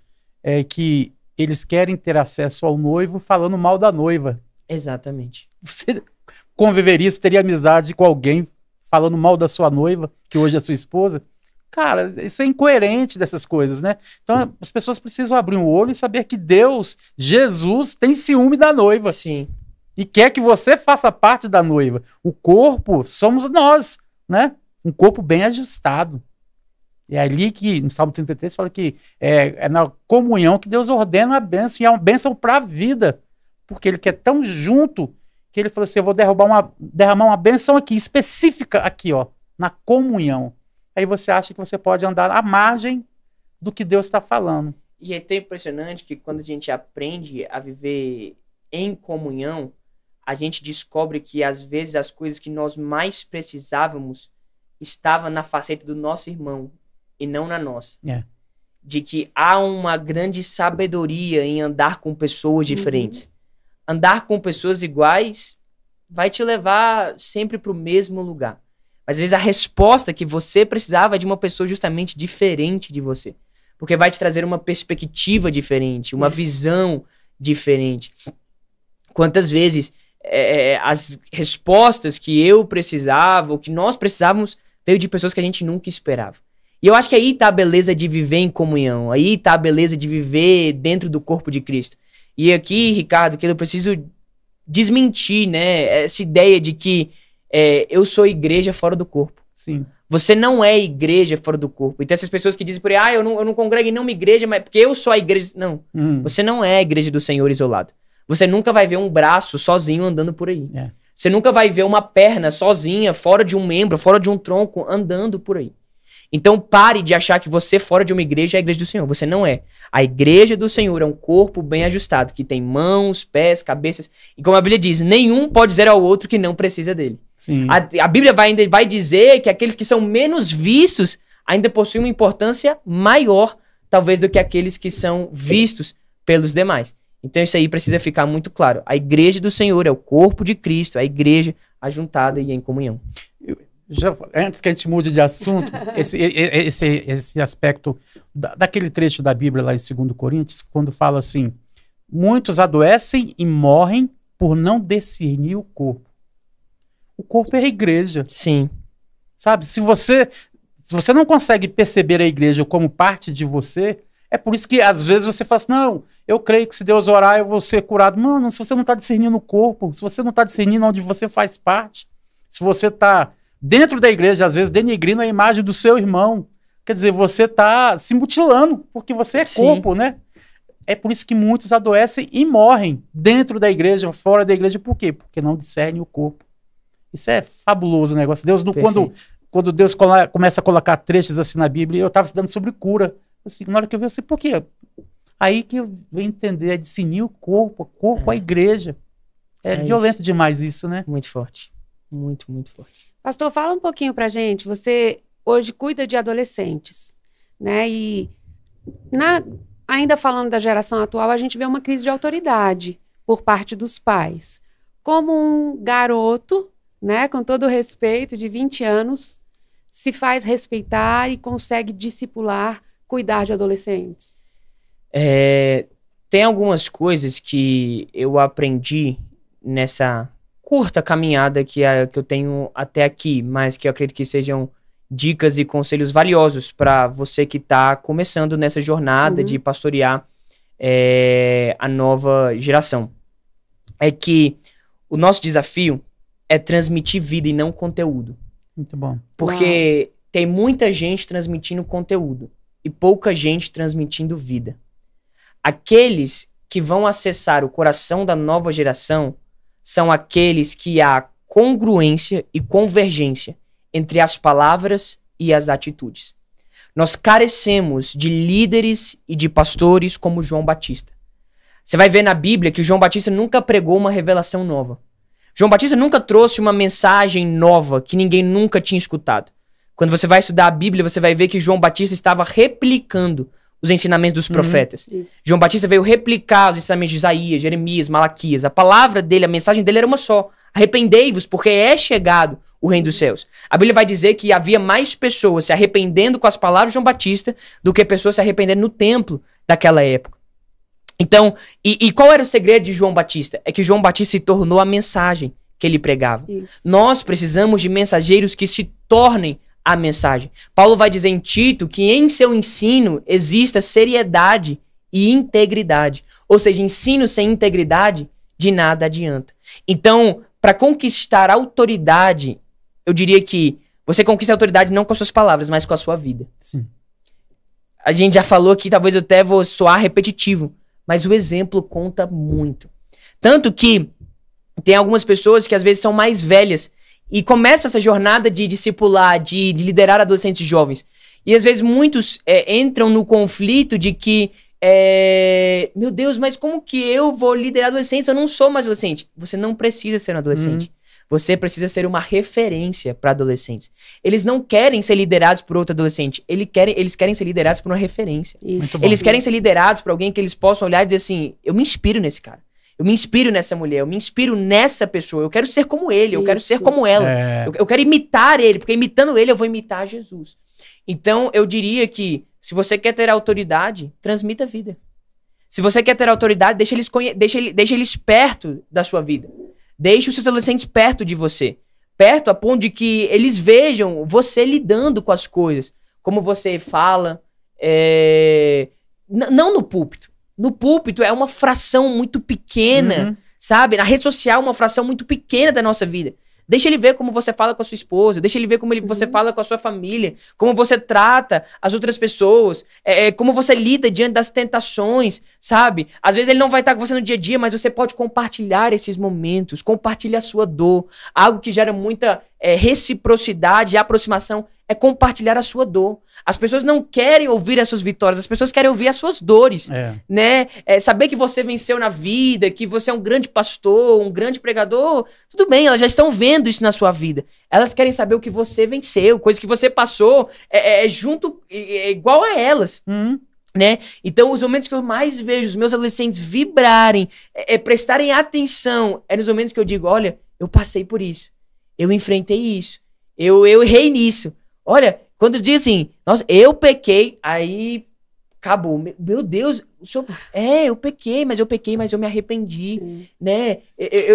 é que eles querem ter acesso ao noivo falando mal da noiva. Exatamente. Você conviveria, você teria amizade com alguém falando mal da sua noiva, que hoje é sua esposa? Cara, isso é incoerente dessas coisas, né? Então as pessoas precisam abrir um olho e saber que Deus, Jesus, tem ciúme da noiva. Sim. E quer que você faça parte da noiva. O corpo somos nós, né? Um corpo bem ajustado. É ali que, no Salmo 33, fala que é na comunhão que Deus ordena a bênção, e é uma bênção para a vida. Porque ele quer tão junto que ele falou assim, eu vou derramar uma bênção aqui, específica aqui, ó, na comunhão. Aí você acha que você pode andar à margem do que Deus está falando. E é tão impressionante que quando a gente aprende a viver em comunhão, a gente descobre que às vezes as coisas que nós mais precisávamos estavam na faceta do nosso irmão e não na nossa. De que há uma grande sabedoria em andar com pessoas diferentes. Andar com pessoas iguais vai te levar sempre para o mesmo lugar. Mas às vezes a resposta que você precisava é de uma pessoa justamente diferente de você. Porque vai te trazer uma perspectiva diferente, uma visão diferente. Quantas vezes as respostas que eu precisava, ou que nós precisávamos, veio de pessoas que a gente nunca esperava. E eu acho que aí tá a beleza de viver em comunhão, aí tá a beleza de viver dentro do corpo de Cristo. E aqui, Ricardo, que eu preciso desmentir, né, essa ideia de que eu sou igreja fora do corpo. Sim. Você não é igreja fora do corpo. Então essas pessoas que dizem por aí, eu não congrego em nenhuma igreja, mas porque eu sou a igreja... Não, você não é a igreja do Senhor isolado. Você nunca vai ver um braço sozinho andando por aí. Você nunca vai ver uma perna sozinha, fora de um membro, fora de um tronco, andando por aí. Então pare de achar que você fora de uma igreja é a igreja do Senhor. Você não é. A igreja do Senhor é um corpo bem ajustado, que tem mãos, pés, cabeças. E como a Bíblia diz, nenhum pode dizer ao outro que não precisa dele. Sim. A Bíblia vai dizer que aqueles que são menos vistos ainda possuem uma importância maior, talvez, do que aqueles que são vistos pelos demais. Então isso aí precisa ficar muito claro. A igreja do Senhor é o corpo de Cristo, a igreja ajuntada e em comunhão. Antes que a gente mude de assunto, esse aspecto daquele trecho da Bíblia lá em 2 Coríntios, quando fala assim, muitos adoecem e morrem por não discernir o corpo. O corpo é a igreja. Sim. Sabe, se você não consegue perceber a igreja como parte de você, é por isso que às vezes você fala assim, não, eu creio que se Deus orar eu vou ser curado. Mano, se você não está discernindo o corpo, se você não está discernindo onde você faz parte, se você está dentro da igreja, às vezes denegrindo a imagem do seu irmão, quer dizer, você está se mutilando, porque você é corpo, né? É por isso que muitos adoecem e morrem dentro da igreja, fora da igreja. Por quê? Porque não discernem o corpo. Isso é fabuloso o negócio. Deus, quando Deus começa a colocar trechos assim na Bíblia, eu estava estudando sobre cura. Assim, na hora que eu vi, assim, por quê? Aí que eu venho entender, é discernir o corpo a igreja. É violento demais isso, né? Muito forte. Muito, muito forte. Pastor, fala um pouquinho pra gente. Você hoje cuida de adolescentes, né? E Ainda falando da geração atual, a gente vê uma crise de autoridade por parte dos pais. Como um garoto, né, com todo o respeito, de 20 anos, se faz respeitar e consegue discipular, cuidar de adolescentes? Tem algumas coisas que eu aprendi nessa curta caminhada que eu tenho até aqui, mas que eu acredito que sejam dicas e conselhos valiosos para você que está começando nessa jornada de pastorear a nova geração. É que o nosso desafio é transmitir vida e não conteúdo. Muito bom. Porque tem muita gente transmitindo conteúdo e pouca gente transmitindo vida. Aqueles que vão acessar o coração da nova geração são aqueles que há congruência e convergência entre as palavras e as atitudes. Nós carecemos de líderes e de pastores como João Batista. Você vai ver na Bíblia que João Batista nunca pregou uma revelação nova. João Batista nunca trouxe uma mensagem nova que ninguém nunca tinha escutado. Quando você vai estudar a Bíblia, você vai ver que João Batista estava replicando os ensinamentos dos profetas. João Batista veio replicar os ensinamentos de Isaías, Jeremias, Malaquias. A palavra dele, a mensagem dele era uma só. Arrependei-vos, porque é chegado o reino dos céus. A Bíblia vai dizer que havia mais pessoas se arrependendo com as palavras de João Batista do que pessoas se arrependendo no templo daquela época. Então, e qual era o segredo de João Batista? É que João Batista se tornou a mensagem que ele pregava. Isso. Nós precisamos de mensageiros que se tornem a mensagem. Paulo vai dizer em Tito que em seu ensino exista seriedade e integridade. Ou seja, ensino sem integridade de nada adianta. Então, para conquistar autoridade, eu diria que você conquista autoridade não com as suas palavras, mas com a sua vida. Sim. A gente já falou aqui, talvez eu até vou soar repetitivo, mas o exemplo conta muito. Tanto que tem algumas pessoas que às vezes são mais velhas e começam essa jornada de discipular, de liderar adolescentes e jovens. E às vezes muitos entram no conflito de que, meu Deus, mas como que eu vou liderar adolescentes? Eu não sou mais adolescente. Você não precisa ser um adolescente. Você precisa ser uma referência para adolescentes. Eles não querem ser liderados por outro adolescente. Eles querem ser liderados por uma referência. Eles querem ser liderados por alguém que eles possam olhar e dizer assim, eu me inspiro nesse cara. Eu me inspiro nessa mulher, eu me inspiro nessa pessoa, eu quero ser como ele, eu quero ser como ela. Eu quero imitar ele, porque imitando ele eu vou imitar Jesus. Então, eu diria que se você quer ter autoridade, transmita a vida. Se você quer ter autoridade, deixa eles perto da sua vida. Deixe os seus adolescentes perto de você. Perto a ponto de que eles vejam você lidando com as coisas. Como você fala, não no púlpito. No púlpito é uma fração muito pequena, sabe? Na rede social é uma fração muito pequena da nossa vida. Deixa ele ver como você fala com a sua esposa, deixa ele ver como você fala com a sua família, como você trata as outras pessoas, como você lida diante das tentações, sabe? Às vezes ele não vai estar com você no dia a dia, mas você pode compartilhar esses momentos, compartilhar a sua dor. Algo que gera muita reciprocidade e aproximação é compartilhar a sua dor. As pessoas não querem ouvir as suas vitórias, as pessoas querem ouvir as suas dores, né? Saber que você venceu na vida, que você é um grande pastor, um grande pregador, tudo bem, elas já estão vendo isso na sua vida. Elas querem saber o que você venceu, coisa que você passou, igual a elas. Né? Então, os momentos que eu mais vejo os meus adolescentes vibrarem, prestarem atenção, é nos momentos que eu digo, olha, eu passei por isso, eu enfrentei isso, eu errei nisso. Olha, quando diz assim, nossa, eu pequei, aí acabou. Meu Deus, o senhor... eu pequei, mas eu me arrependi, né?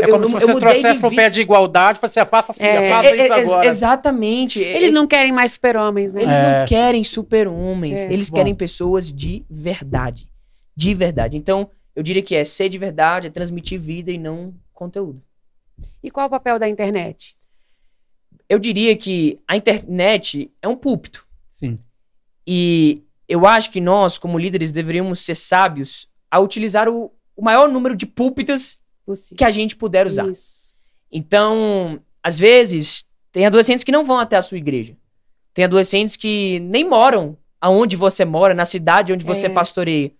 Como se você trouxesse pro pé de igualdade, você faça assim, faça isso agora. Exatamente. Eles não querem mais super-homens, né? Eles não querem super-homens, eles querem pessoas de verdade. De verdade. Então, eu diria que ser de verdade, é transmitir vida e não conteúdo. E qual o papel da internet? Eu diria que a internet é um púlpito. Sim. E eu acho que nós, como líderes, deveríamos ser sábios a utilizar o maior número de púlpitos que a gente puder usar. Isso. Então, às vezes, tem adolescentes que não vão até a sua igreja. Tem adolescentes que nem moram aonde você mora, na cidade onde você pastoreia.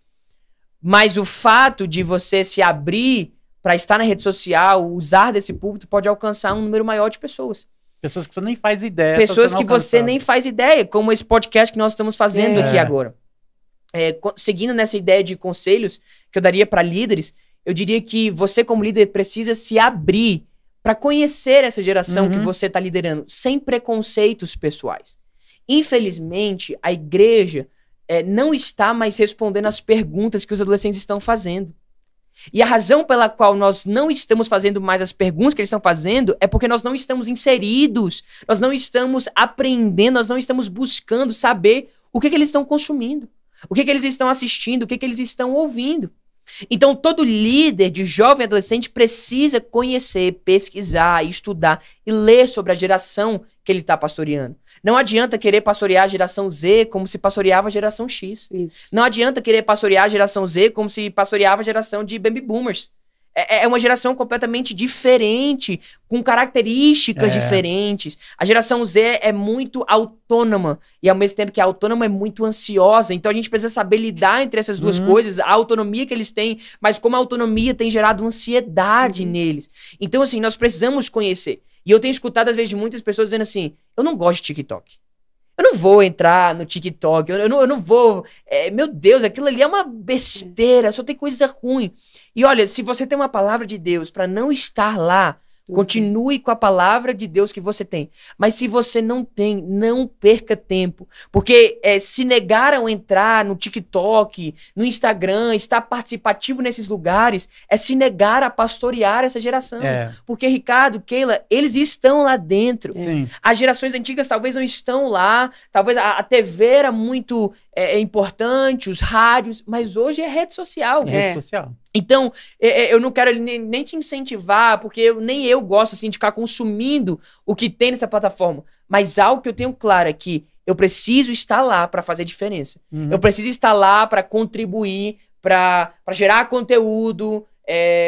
Mas o fato de você se abrir para estar na rede social, usar desse púlpito, pode alcançar um número maior de pessoas. Pessoas que você nem faz ideia. Pessoas que você nem faz ideia, como esse podcast que nós estamos fazendo aqui agora. seguindo nessa ideia de conselhos que eu daria para líderes, eu diria que você como líder precisa se abrir para conhecer essa geração que você está liderando, sem preconceitos pessoais. Infelizmente, a igreja não está mais respondendo às perguntas que os adolescentes estão fazendo. E a razão pela qual nós não estamos fazendo mais as perguntas que eles estão fazendo é porque nós não estamos inseridos, nós não estamos aprendendo, nós não estamos buscando saber o que eles estão consumindo, o que eles estão assistindo, o que eles estão ouvindo. Então, todo líder de jovem e adolescente precisa conhecer, pesquisar, estudar e ler sobre a geração que ele está pastoreando. Não adianta querer pastorear a geração Z como se pastoreava a geração X. Isso. Não adianta querer pastorear a geração Z como se pastoreava a geração de baby boomers. É uma geração completamente diferente, com características diferentes. A geração Z é muito autônoma, e ao mesmo tempo que é autônoma é muito ansiosa. Então a gente precisa saber lidar entre essas duas coisas, a autonomia que eles têm, mas como a autonomia tem gerado ansiedade neles. Então assim, nós precisamos conhecer. E eu tenho escutado às vezes de muitas pessoas dizendo assim, eu não gosto de TikTok. Eu não vou entrar no TikTok, eu não vou... meu Deus, aquilo ali é uma besteira, só tem coisa ruim. E olha, se você tem uma palavra de Deus para não estar lá, continue com a palavra de Deus que você tem. Mas se você não tem, não perca tempo. Porque se negaram a entrar no TikTok, no Instagram, estar participativo nesses lugares, é se negar a pastorear essa geração. Porque, Ricardo, Keila, eles estão lá dentro. Sim. As gerações antigas talvez não estão lá, talvez a TV era muito importante, os rádios, mas hoje é rede social. Rede social. Então, eu não quero nem te incentivar, porque nem eu gosto assim, de ficar consumindo o que tem nessa plataforma. Mas algo que eu tenho claro é que eu preciso estar lá para fazer diferença. Eu preciso estar lá para contribuir, para gerar conteúdo,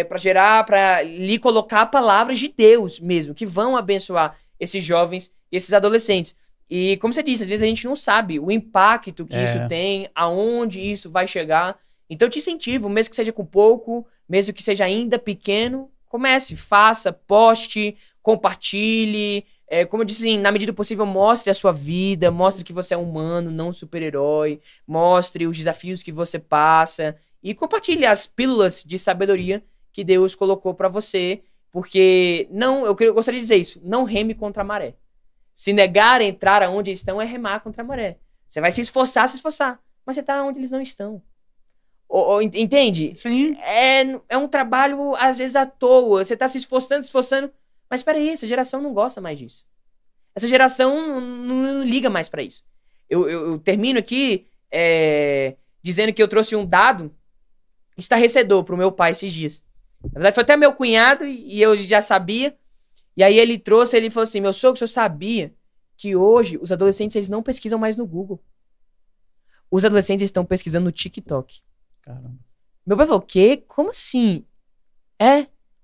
para lhe colocar palavras de Deus mesmo, que vão abençoar esses jovens e esses adolescentes. E como você disse, às vezes a gente não sabe o impacto que isso tem, aonde isso vai chegar. Então eu te incentivo, mesmo que seja com pouco, mesmo que seja ainda pequeno, comece, faça, poste, compartilhe. Como eu disse, assim, na medida do possível, mostre a sua vida, mostre que você é humano, não um super-herói, mostre os desafios que você passa e compartilhe as pílulas de sabedoria que Deus colocou para você, porque eu gostaria de dizer isso, não reme contra a maré. Se negar a entrar aonde eles estão é remar contra a maré. Você vai se esforçar, mas você está onde eles não estão. Entende? Sim. É um trabalho, às vezes, à toa. Você tá se esforçando. Mas peraí, essa geração não gosta mais disso. Essa geração não liga mais pra isso. Eu termino aqui dizendo que eu trouxe um dado estarrecedor pro meu pai esses dias. Na verdade, foi até meu cunhado e eu já sabia. E aí ele falou assim, meu sogro, o senhor sabia que hoje os adolescentes eles não pesquisam mais no Google. Os adolescentes estão pesquisando no TikTok. Caramba. Meu pai falou, o quê? Como assim?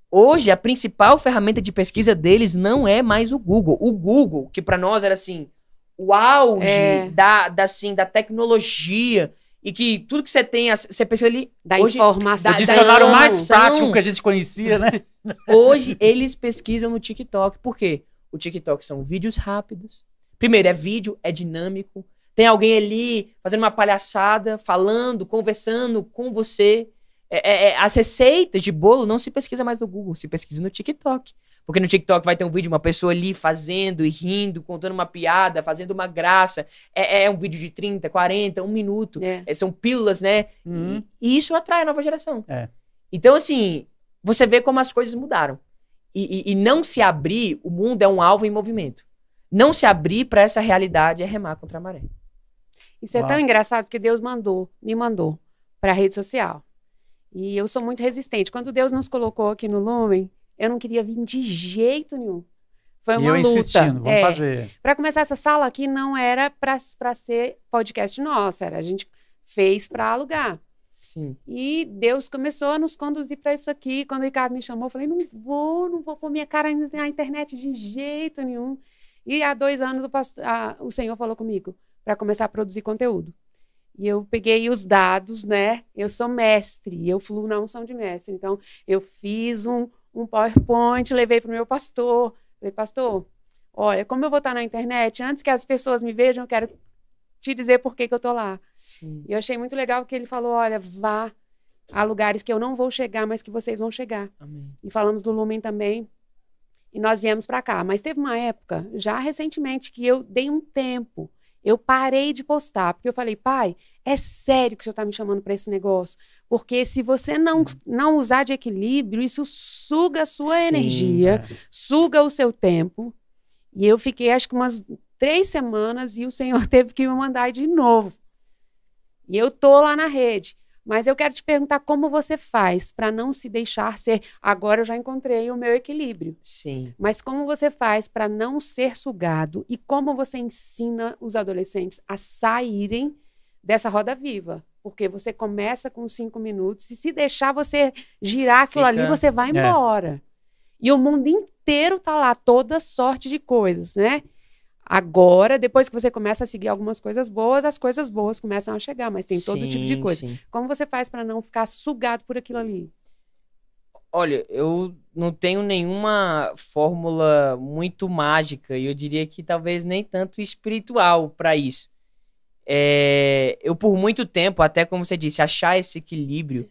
Hoje a principal ferramenta de pesquisa deles não é mais o Google. O Google, que pra nós era assim, o auge da tecnologia, e que tudo que você tem, você pensa ali... Da informação. O dicionário mais prático que a gente conhecia, né? Hoje eles pesquisam no TikTok. Por quê? O TikTok são vídeos rápidos. Primeiro, é vídeo, é dinâmico. Tem alguém ali fazendo uma palhaçada, falando, conversando com você. As receitas de bolo não se pesquisa mais no Google, se pesquisa no TikTok. Porque no TikTok vai ter um vídeo, uma pessoa ali fazendo e rindo, contando uma piada, fazendo uma graça. É um vídeo de 30, 40, 1 minuto. São pílulas, né? E isso atrai a nova geração. Então, assim, você vê como as coisas mudaram. E não se abrir, o mundo é um alvo em movimento. Não se abrir para essa realidade é remar contra a maré. Isso é tão engraçado porque Deus me mandou para a rede social. E eu sou muito resistente. Quando Deus nos colocou aqui no Lumen, eu não queria vir de jeito nenhum. Foi uma luta. Insistindo, vamos fazer. Para começar, essa sala aqui não era para ser podcast nosso, a gente fez para alugar. Sim. E Deus começou a nos conduzir para isso aqui. Quando o Ricardo me chamou, eu falei, não vou pôr minha cara na internet de jeito nenhum. E há 2 anos o Senhor falou comigo para começar a produzir conteúdo. E eu peguei os dados, né? Eu sou mestre, eu fluo na unção de mestre. Então, eu fiz um PowerPoint, levei para o meu pastor. Falei, pastor, olha, como eu vou estar na internet, antes que as pessoas me vejam, eu quero te dizer por que eu tô lá. Sim. E eu achei muito legal que ele falou, olha, vá a lugares que eu não vou chegar, mas que vocês vão chegar. Amém. E falamos do Lumen também. E nós viemos para cá. Mas teve uma época, já recentemente, que eu dei um tempo. Eu parei de postar, porque eu falei, pai, é sério que o senhor está me chamando para esse negócio? Porque se você não usar de equilíbrio, isso suga a sua energia, suga o seu tempo. E eu fiquei, acho que umas 3 semanas, e o Senhor teve que me mandar de novo. E eu tô lá na rede. Mas eu quero te perguntar como você faz para não se deixar ser... Agora eu já encontrei o meu equilíbrio. Sim. Mas como você faz para não ser sugado e como você ensina os adolescentes a saírem dessa roda viva? Porque você começa com 5 minutos e se deixar você girar aquilo ali, você vai embora. E o mundo inteiro tá lá, toda sorte de coisas, né? Agora, depois que você começa a seguir algumas coisas boas, as coisas boas começam a chegar, mas tem todo tipo de coisa. Sim. Como você faz para não ficar sugado por aquilo ali? Olha, eu não tenho nenhuma fórmula muito mágica, e eu diria que talvez nem tanto espiritual para isso. Eu, por muito tempo, até como você disse, achar esse equilíbrio,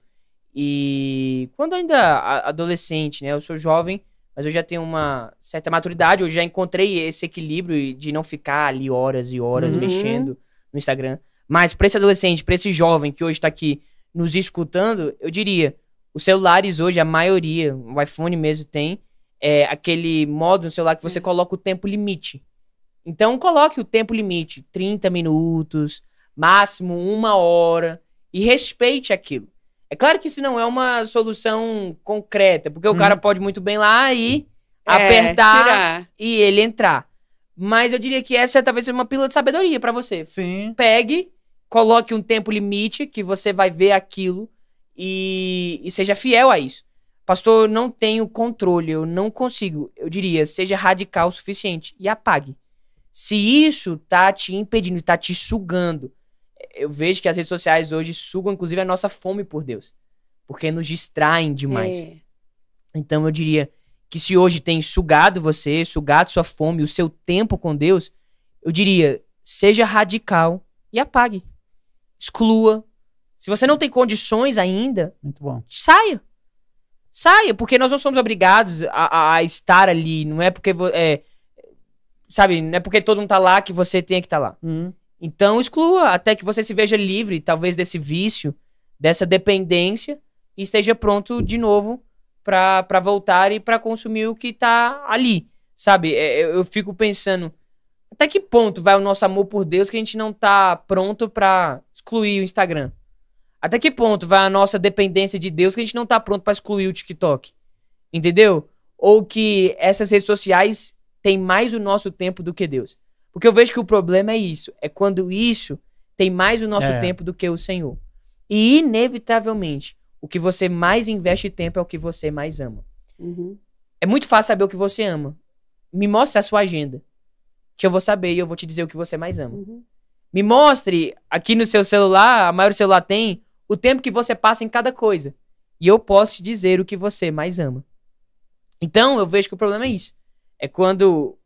e quando ainda adolescente, né, eu sou jovem, mas eu já tenho uma certa maturidade, eu já encontrei esse equilíbrio de não ficar ali horas e horas mexendo no Instagram. Mas para esse adolescente, para esse jovem que hoje está aqui nos escutando, eu diria, os celulares hoje, a maioria, o iPhone mesmo tem, aquele modo no celular que você coloca o tempo limite. Então coloque o tempo limite, 30 minutos, máximo 1 hora, e respeite aquilo. É claro que isso não é uma solução concreta, porque o cara pode muito bem lá e apertar tirar. E ele entrar. Mas eu diria que essa talvez seja uma pílula de sabedoria pra você. Sim. Pegue, coloque um tempo limite que você vai ver aquilo e seja fiel a isso. Pastor, eu não tenho controle, eu não consigo. Eu diria, seja radical o suficiente e apague. Se isso tá te impedindo, tá te sugando, eu vejo que as redes sociais hoje sugam, inclusive, a nossa fome por Deus. Porque nos distraem demais. Então, eu diria que se hoje tem sugado você, sugado sua fome, o seu tempo com Deus, eu diria, seja radical e apague. Exclua. Se você não tem condições ainda, muito bom, saia. Saia, porque nós não somos obrigados a estar ali. Não é porque... sabe, não é porque todo mundo tá lá que você tem que estar lá. Então, exclua até que você se veja livre, talvez, desse vício, dessa dependência, e esteja pronto de novo pra voltar e pra consumir o que tá ali, sabe? Eu fico pensando, até que ponto vai o nosso amor por Deus que a gente não tá pronto pra excluir o Instagram? Até que ponto vai a nossa dependência de Deus que a gente não tá pronto pra excluir o TikTok? Entendeu? Ou que essas redes sociais têm mais o nosso tempo do que Deus? Porque eu vejo que o problema é isso. É quando isso tem mais o nosso tempo do que o Senhor. E, inevitavelmente, o que você mais investe tempo é o que você mais ama. É muito fácil saber o que você ama. Me mostre a sua agenda, que eu vou saber e eu vou te dizer o que você mais ama. Me mostre, aqui no seu celular, a maioria do celular tem, o tempo que você passa em cada coisa. E eu posso te dizer o que você mais ama. Então, eu vejo que o problema é isso. É quando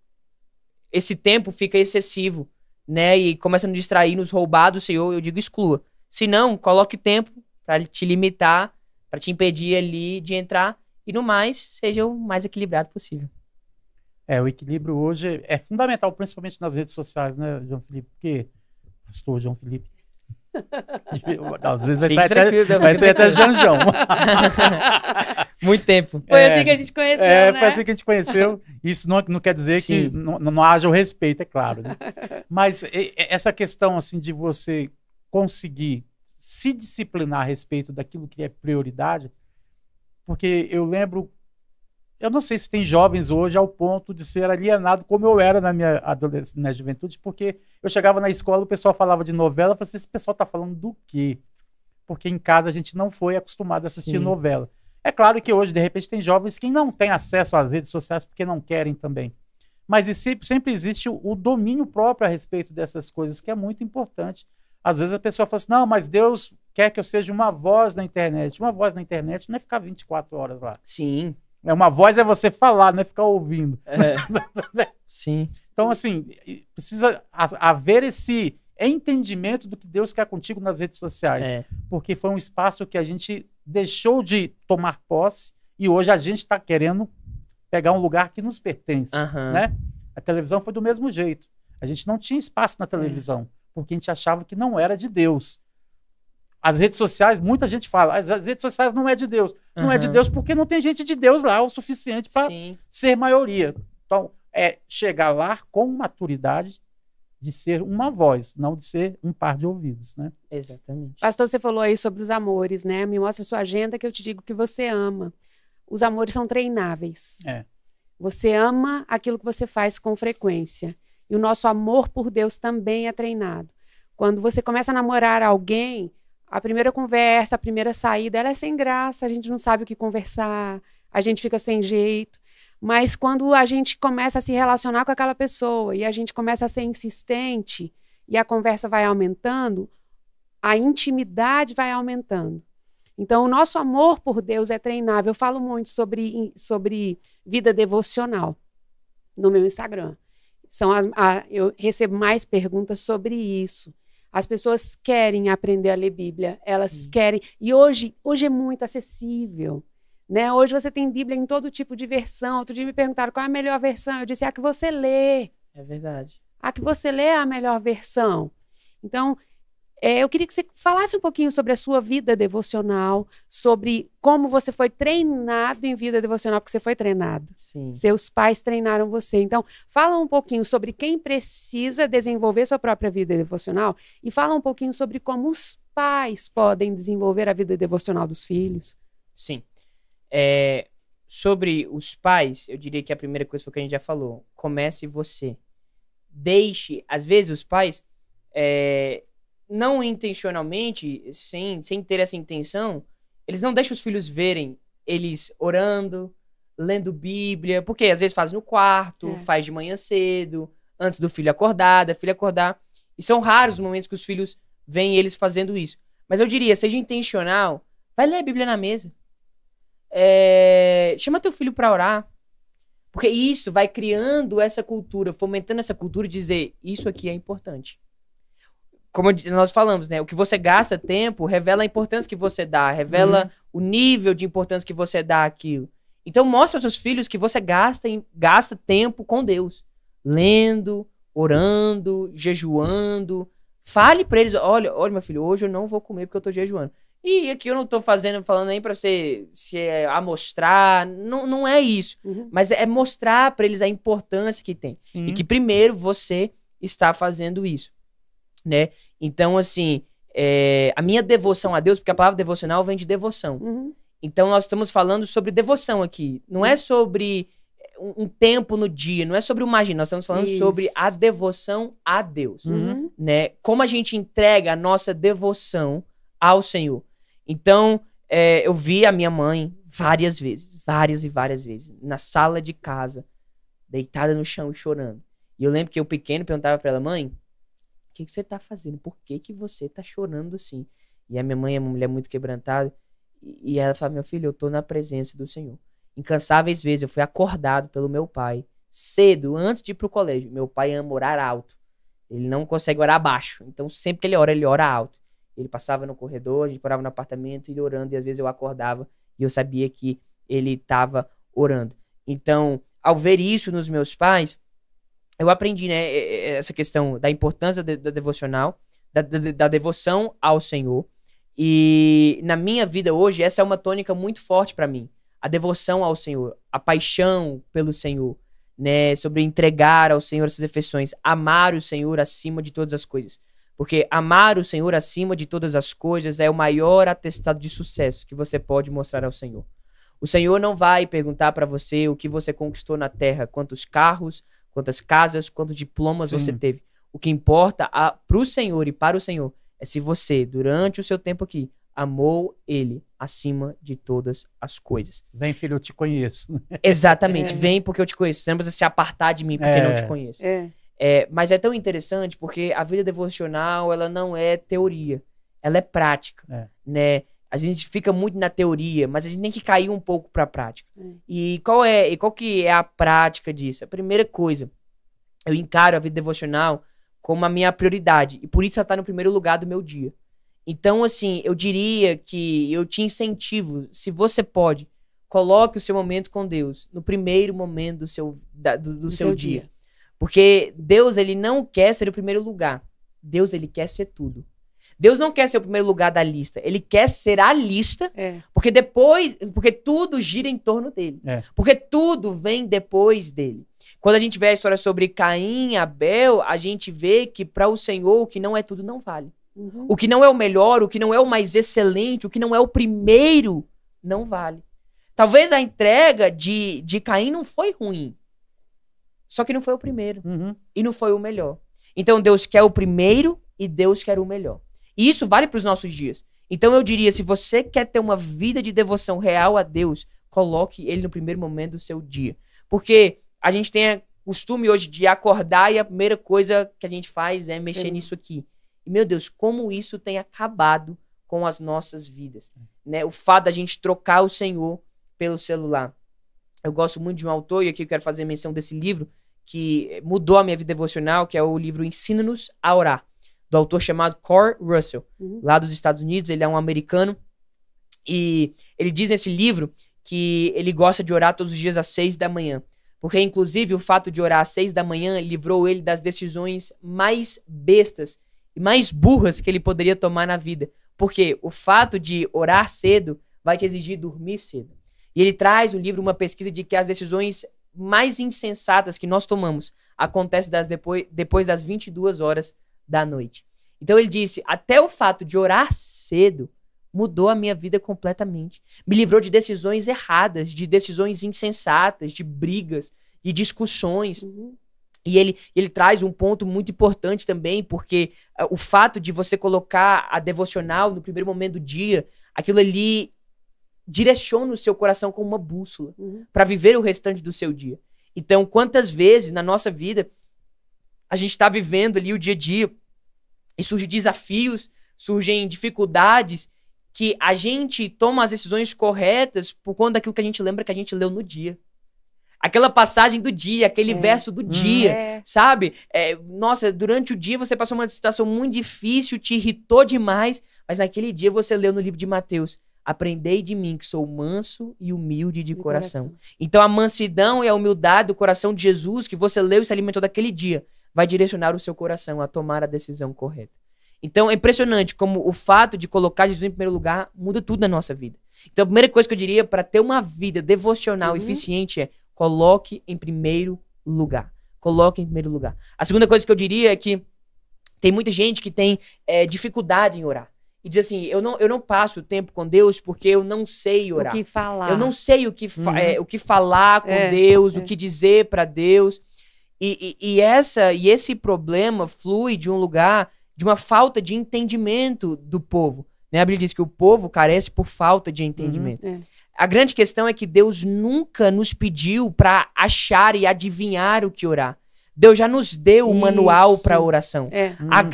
esse tempo fica excessivo, né? E começa a nos distrair, nos roubar do Senhor, eu digo exclua. Se não, coloque tempo para te limitar, para te impedir ali de entrar. E no mais, seja o mais equilibrado possível. O equilíbrio hoje é fundamental, principalmente nas redes sociais, né, João Felipe? Porque, pastor João Felipe, às vezes vai sair até Janjão. Muito tempo. Foi assim que a gente conheceu, né? Foi assim que a gente conheceu. Isso não quer dizer que não haja o respeito, é claro, né? Mas essa questão, assim, de você conseguir se disciplinar a respeito daquilo que é prioridade, porque eu lembro, eu não sei se tem jovens hoje ao ponto de ser alienado como eu era na minha adolescência, na juventude, porque eu chegava na escola, o pessoal falava de novela, eu falava assim, esse pessoal tá falando do quê? Porque em casa a gente não foi acostumado a assistir novela. É claro que hoje, de repente, tem jovens que não têm acesso às redes sociais porque não querem também. Mas sempre existe o domínio próprio a respeito dessas coisas, que é muito importante. Às vezes a pessoa fala assim, não, mas Deus quer que eu seja uma voz na internet. Uma voz na internet não é ficar 24 horas lá. Sim. Uma voz é você falar, não é ficar ouvindo. Sim. Então, assim, precisa haver esse é entendimento do que Deus quer contigo nas redes sociais. Porque foi um espaço que a gente deixou de tomar posse e hoje a gente está querendo pegar um lugar que nos pertence, né? A televisão foi do mesmo jeito. A gente não tinha espaço na televisão, porque a gente achava que não era de Deus. As redes sociais, muita gente fala, as redes sociais não é de Deus. Não é de Deus porque não tem gente de Deus lá o suficiente para ser maioria. Então, é chegar lá com maturidade de ser uma voz, não de ser um par de ouvidos, né? Exatamente. Pastor, você falou aí sobre os amores, né? Me mostra a sua agenda que eu te digo que você ama. Os amores são treináveis. Você ama aquilo que você faz com frequência. E o nosso amor por Deus também é treinado. Quando você começa a namorar alguém, a primeira conversa, a primeira saída, ela é sem graça, a gente não sabe o que conversar, a gente fica sem jeito. Mas quando a gente começa a se relacionar com aquela pessoa e a gente começa a ser insistente e a conversa vai aumentando, a intimidade vai aumentando. Então, o nosso amor por Deus é treinável. Eu falo muito sobre vida devocional no meu Instagram. Eu recebo mais perguntas sobre isso. As pessoas querem aprender a ler Bíblia, elas querem. E hoje é muito acessível, né? Hoje você tem Bíblia em todo tipo de versão. Outro dia me perguntaram qual é a melhor versão. Eu disse, a que você lê. É verdade. A que você lê é a melhor versão. Então, eu queria que você falasse um pouquinho sobre a sua vida devocional, sobre como você foi treinado em vida devocional, porque você foi treinado. Sim. Seus pais treinaram você. Então, fala um pouquinho sobre quem precisa desenvolver sua própria vida devocional e fala um pouquinho sobre como os pais podem desenvolver a vida devocional dos filhos. Sim. Sobre os pais, eu diria que a primeira coisa foi o que a gente já falou. Comece você. Deixe, às vezes os pais... não intencionalmente, sem ter essa intenção, eles não deixam os filhos verem eles orando, lendo Bíblia, porque às vezes faz no quarto, faz de manhã cedo, antes do filho acordar, da filha acordar. E são raros os momentos que os filhos veem eles fazendo isso. Mas eu diria, seja intencional, vai ler a Bíblia na mesa. Chama teu filho para orar. Porque isso vai criando essa cultura, fomentando essa cultura de dizer, isso aqui é importante. Como nós falamos, né? O que você gasta tempo revela a importância que você dá, revela o nível de importância que você dá àquilo. Então, mostra aos seus filhos que você gasta tempo com Deus. Lendo, orando, jejuando. Fale pra eles, olha, meu filho, hoje eu não vou comer porque eu tô jejuando. E aqui eu não tô falando nem pra você se amostrar, não é isso. Mas é mostrar pra eles a importância que tem. Sim. E que primeiro você está fazendo isso. Né? Então, assim, a minha devoção a Deus, porque a palavra devocional vem de devoção. Então, nós estamos falando sobre devoção aqui. Não é sobre um tempo no dia, não é sobre uma agenda. Nós estamos falando sobre a devoção a Deus. Né? Como a gente entrega a nossa devoção ao Senhor. Então, eu vi a minha mãe várias e várias vezes, na sala de casa, deitada no chão e chorando. E eu lembro que eu pequeno perguntava pra ela, mãe, o que você tá fazendo? Por que você tá chorando assim? E a minha mãe é uma mulher muito quebrantada. E ela fala, meu filho, eu tô na presença do Senhor. Incansáveis vezes eu fui acordado pelo meu pai, cedo, antes de ir pro colégio. Meu pai ama orar alto. Ele não consegue orar baixo. Então, sempre que ele ora alto. Ele passava no corredor, a gente morava no apartamento, ele orando. E às vezes eu acordava e eu sabia que ele estava orando. Então, ao ver isso nos meus pais, eu aprendi, né, essa questão da importância da devocional, da devoção ao Senhor. E na minha vida hoje, essa é uma tônica muito forte para mim. A devoção ao Senhor, a paixão pelo Senhor, né, sobre entregar ao Senhor essas afeições, amar o Senhor acima de todas as coisas. Porque amar o Senhor acima de todas as coisas é o maior atestado de sucesso que você pode mostrar ao Senhor. O Senhor não vai perguntar para você o que você conquistou na terra, quantos carros, quantas casas, quantos diplomas você teve. O que importa para o Senhor e para o Senhor é se você, durante o seu tempo aqui, amou Ele acima de todas as coisas. Vem, filho, eu te conheço. Exatamente, vem porque eu te conheço. Você não precisa se apartar de mim porque não te conheço. Mas é tão interessante porque a vida devocional, ela não é teoria, ela é prática, né? A gente fica muito na teoria, mas a gente tem que cair um pouco para a prática. E qual que é a prática disso? A primeira coisa, eu encaro a vida devocional como a minha prioridade. E por isso ela tá no primeiro lugar do meu dia. Então, assim, eu diria que eu te incentivo, se você pode, coloque o seu momento com Deus no primeiro momento do seu dia. Porque Deus, ele não quer ser o primeiro lugar. Deus, ele quer ser tudo. Deus não quer ser o primeiro lugar da lista. Ele quer ser a lista, porque tudo gira em torno dele. Porque tudo vem depois dele. Quando a gente vê a história sobre Caim e Abel, a gente vê que para o Senhor o que não é tudo não vale. O que não é o melhor, o que não é o mais excelente, o que não é o primeiro, não vale. Talvez a entrega de Caim não foi ruim. Só que não foi o primeiro. E não foi o melhor. Então Deus quer o primeiro e Deus quer o melhor. E isso vale para os nossos dias. Então eu diria, se você quer ter uma vida de devoção real a Deus, coloque ele no primeiro momento do seu dia. Porque a gente tem o costume hoje de acordar e a primeira coisa que a gente faz é mexer nisso aqui. E, meu Deus, como isso tem acabado com as nossas vidas. Né? O fato da gente trocar o Senhor pelo celular. Eu gosto muito de um autor, e aqui eu quero fazer menção desse livro, que mudou a minha vida devocional, que é o livro Ensina-nos a Orar, do autor chamado Cor Russell, lá dos Estados Unidos. Ele é um americano. E ele diz nesse livro que ele gosta de orar todos os dias às 6 da manhã. Porque, inclusive, o fato de orar às 6 da manhã livrou ele das decisões mais bestas e mais burras que ele poderia tomar na vida. Porque o fato de orar cedo vai te exigir dormir cedo. E ele traz no livro uma pesquisa de que as decisões mais insensatas que nós tomamos acontecem depois das 22 horas da noite. Então ele disse, até o fato de orar cedo mudou a minha vida completamente. Me livrou de decisões erradas, de decisões insensatas, de brigas, de discussões. E ele traz um ponto muito importante também, porque o fato de você colocar a devocional no primeiro momento do dia, aquilo ali direciona o seu coração como uma bússola para viver o restante do seu dia. Então, quantas vezes na nossa vida a gente está vivendo ali o dia a dia e surgem desafios, surgem dificuldades, que a gente toma as decisões corretas por conta daquilo que a gente lembra que a gente leu no dia. Aquela passagem do dia, aquele verso do dia, sabe? Nossa, durante o dia você passou uma situação muito difícil, te irritou demais, mas naquele dia você leu no livro de Mateus, aprendei de mim que sou manso e humilde de coração. Então a mansidão e a humildade do coração de Jesus, que você leu e se alimentou daquele dia, vai direcionar o seu coração a tomar a decisão correta. Então é impressionante como o fato de colocar Jesus em primeiro lugar muda tudo na nossa vida. Então a primeira coisa que eu diria para ter uma vida devocional eficiente é coloque em primeiro lugar. Coloque em primeiro lugar. A segunda coisa que eu diria é que tem muita gente que tem dificuldade em orar. E diz assim, eu não passo tempo com Deus porque eu não sei orar. O que falar. Eu não sei o que falar com Deus, o que dizer para Deus. E esse problema flui de um lugar de uma falta de entendimento do povo. Né? A Bíblia diz que o povo carece por falta de entendimento. A grande questão é que Deus nunca nos pediu para achar e adivinhar o que orar. Deus já nos deu o manual para oração.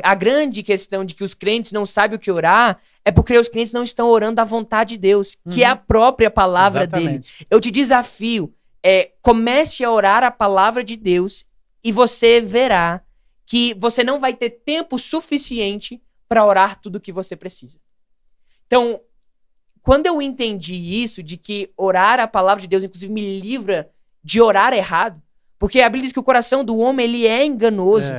A grande questão de que os crentes não sabem o que orar é porque os crentes não estão orando à vontade de Deus, que é a própria palavra dele. Eu te desafio, comece a orar a palavra de Deus e você verá que você não vai ter tempo suficiente para orar tudo o que você precisa. Então, quando eu entendi isso, de que orar a palavra de Deus, inclusive, me livra de orar errado, porque a Bíblia diz que o coração do homem, ele é enganoso.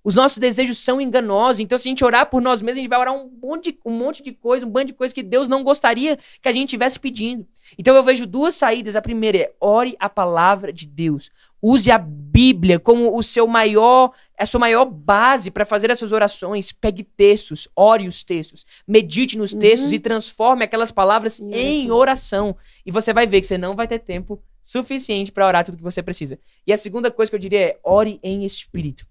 Os nossos desejos são enganosos. Então, se a gente orar por nós mesmos, a gente vai orar um monte de coisa, um bando de coisa que Deus não gostaria que a gente estivesse pedindo. Então, eu vejo duas saídas. A primeira é, ore a palavra de Deus. Use a Bíblia como a sua maior base para fazer as suas orações. Pegue textos, ore os textos, medite nos textos e transforme aquelas palavras em oração. E você vai ver que você não vai ter tempo suficiente para orar tudo que você precisa. E a segunda coisa que eu diria é, ore em espírito.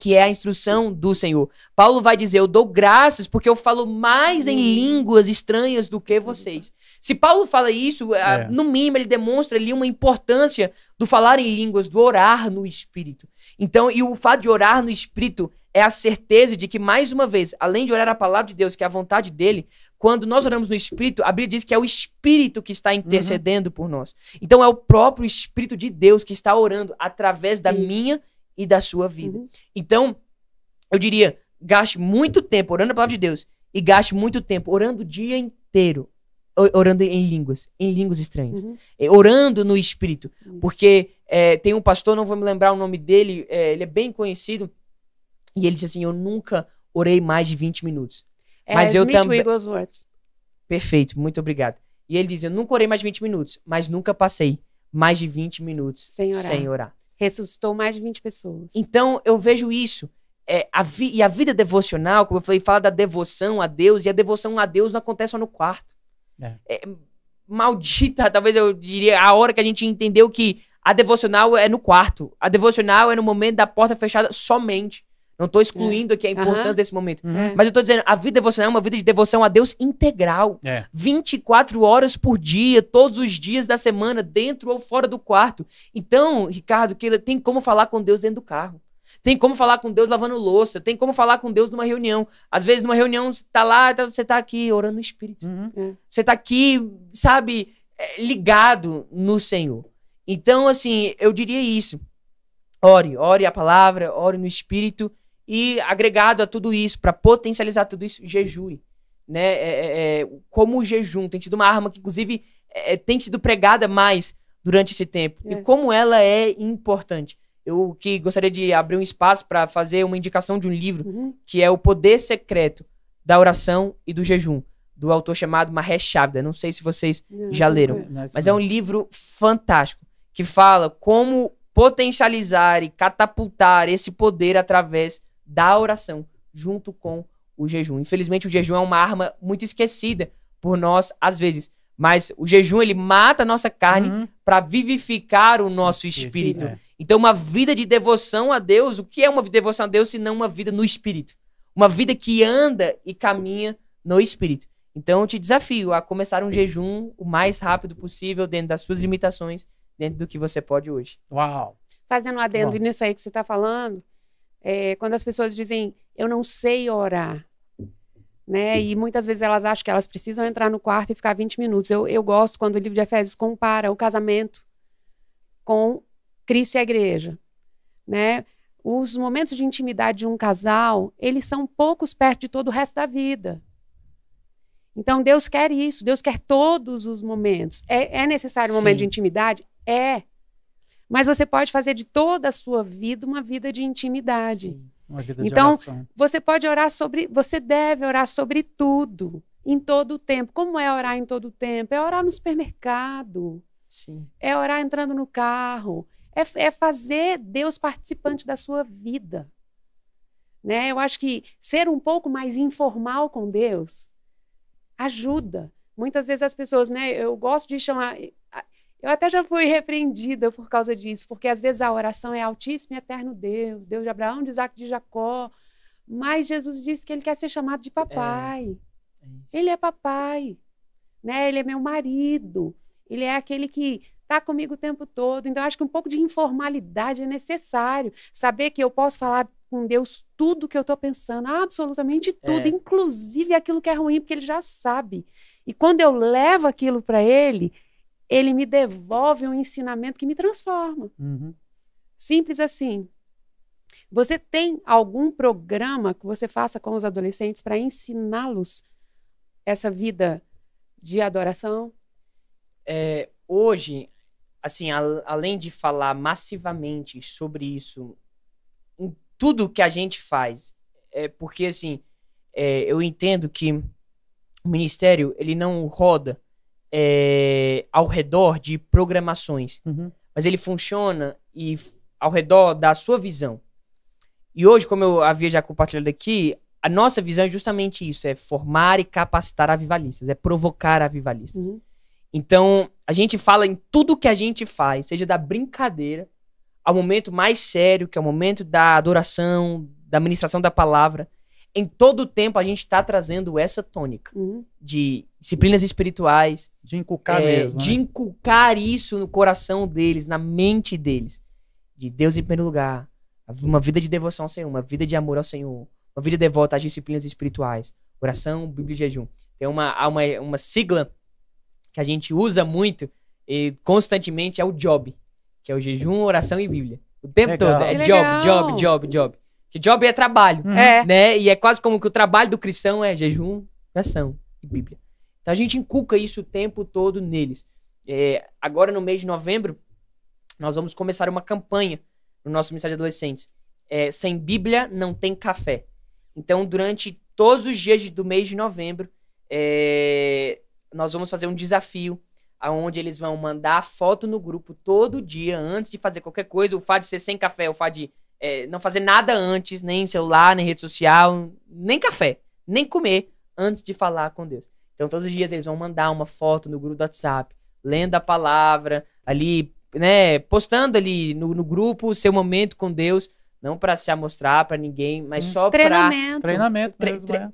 Que é a instrução do Senhor. Paulo vai dizer, eu dou graças porque eu falo mais em línguas estranhas do que vocês. Se Paulo fala isso, no mínimo ele demonstra ali uma importância do falar em línguas, do orar no Espírito. Então, e o fato de orar no Espírito é a certeza de que, mais uma vez, além de orar a palavra de Deus, que é a vontade dele, quando nós oramos no Espírito, a Bíblia diz que é o Espírito que está intercedendo por nós. Então, é o próprio Espírito de Deus que está orando através da minha e da sua vida. Então, eu diria, gaste muito tempo orando a palavra de Deus e gaste muito tempo orando o dia inteiro, orando em línguas estranhas, orando no Espírito, porque tem um pastor, não vou me lembrar o nome dele, ele é bem conhecido, e ele disse assim, eu nunca orei mais de 20 minutos. Mas eu também... Perfeito, muito obrigado. E ele diz, eu nunca orei mais de 20 minutos, mas nunca passei mais de 20 minutos sem orar. Ressuscitou mais de 20 pessoas. Então, eu vejo isso. E a vida devocional, como eu falei, fala da devoção a Deus, e a devoção a Deus não acontece só no quarto. Maldita, talvez eu diria, a hora que a gente entendeu que a devocional é no quarto. A devocional é no momento da porta fechada somente. Não estou excluindo aqui a importância desse momento. Mas eu estou dizendo, a vida devocional é uma vida de devoção a Deus integral. 24 horas por dia, todos os dias da semana, dentro ou fora do quarto. Então, Ricardo, tem como falar com Deus dentro do carro. Tem como falar com Deus lavando louça. Tem como falar com Deus numa reunião. Às vezes, numa reunião, você tá lá, você tá aqui orando no Espírito. Você tá aqui, sabe, ligado no Senhor. Então, assim, eu diria isso. Ore a palavra, ore no Espírito. E agregado a tudo isso, para potencializar tudo isso, jejue. Né? Como o jejum tem sido uma arma que, inclusive, tem sido pregada mais durante esse tempo. E como ela é importante. Eu que gostaria de abrir um espaço para fazer uma indicação de um livro, que é O Poder Secreto da Oração e do Jejum, do autor chamado Mahesh Chavda. Não sei se vocês já leram. Mas é um livro fantástico, que fala como potencializar e catapultar esse poder através da oração, junto com o jejum. Infelizmente, o jejum é uma arma muito esquecida por nós, às vezes. Mas o jejum, ele mata a nossa carne para vivificar o nosso espírito. Então, uma vida de devoção a Deus, o que é uma vida de devoção a Deus, se não uma vida no espírito? Uma vida que anda e caminha no espírito. Então, eu te desafio a começar um jejum o mais rápido possível, dentro das suas limitações, dentro do que você pode hoje. Uau! Fazendo um adendo nisso aí que você está falando, quando as pessoas dizem, eu não sei orar, né? E muitas vezes elas acham que elas precisam entrar no quarto e ficar 20 minutos. Eu gosto quando o livro de Efésios compara o casamento com Cristo e a igreja, né? Os momentos de intimidade de um casal, eles são poucos perto de todo o resto da vida. Então, Deus quer isso, Deus quer todos os momentos. É necessário um momento de intimidade? Mas você pode fazer de toda a sua vida uma vida de intimidade. Uma vida de oração. Você deve orar sobre tudo, em todo o tempo. Como é orar em todo o tempo? É orar no supermercado. É orar entrando no carro. É fazer Deus participante da sua vida. Né? Eu acho que ser um pouco mais informal com Deus ajuda. Muitas vezes as pessoas, né? Eu gosto de chamar... Eu até já fui repreendida por causa disso, porque às vezes a oração é Altíssimo e Eterno Deus, Deus de Abraão, de Isaac, de Jacó, mas Jesus disse que ele quer ser chamado de papai. Ele é papai, né? Ele é meu marido, ele é aquele que está comigo o tempo todo. Então, eu acho que um pouco de informalidade é necessário, saber que eu posso falar com Deus tudo que eu estou pensando, absolutamente tudo, inclusive aquilo que é ruim, porque ele já sabe. E quando eu levo aquilo para ele me devolve um ensinamento que me transforma. Simples assim. Você tem algum programa que você faça com os adolescentes para ensiná-los essa vida de adoração? Hoje, assim, além de falar massivamente sobre isso, em tudo que a gente faz, porque, assim, eu entendo que o ministério, ele não roda ao redor de programações, mas ele funciona ao redor da sua visão. E hoje, como eu havia já compartilhado aqui, a nossa visão é justamente isso, é formar e capacitar avivalistas, é provocar avivalistas. Então, a gente fala em tudo que a gente faz, seja da brincadeira ao momento mais sério, que é o momento da adoração, da ministração da palavra. Em todo o tempo a gente está trazendo essa tônica de disciplinas espirituais. De inculcar mesmo. De inculcar isso no coração deles, na mente deles. De Deus em primeiro lugar. Uma vida de devoção ao Senhor, uma vida de amor ao Senhor. Uma vida devota às disciplinas espirituais. Oração, Bíblia e jejum. Tem uma sigla que a gente usa muito e constantemente, é o JOB. Que é o jejum, oração e Bíblia. O tempo todo. É job. Que job é trabalho, É. né? E é quase como que o trabalho do cristão é jejum, oração e Bíblia. Então a gente inculca isso o tempo todo neles. Agora no mês de novembro, nós vamos começar uma campanha no nosso Ministério de Adolescentes. Sem Bíblia não tem café. Então durante todos os dias do mês de novembro, nós vamos fazer um desafio onde eles vão mandar foto no grupo todo dia, antes de fazer qualquer coisa. O fato de ser sem café, o fato de não fazer nada antes, nem celular, nem rede social, nem café, nem comer, antes de falar com Deus. Então todos os dias eles vão mandar uma foto no grupo do WhatsApp, lendo a palavra, ali, né, postando ali no grupo o seu momento com Deus, não para se amostrar para ninguém, mas só para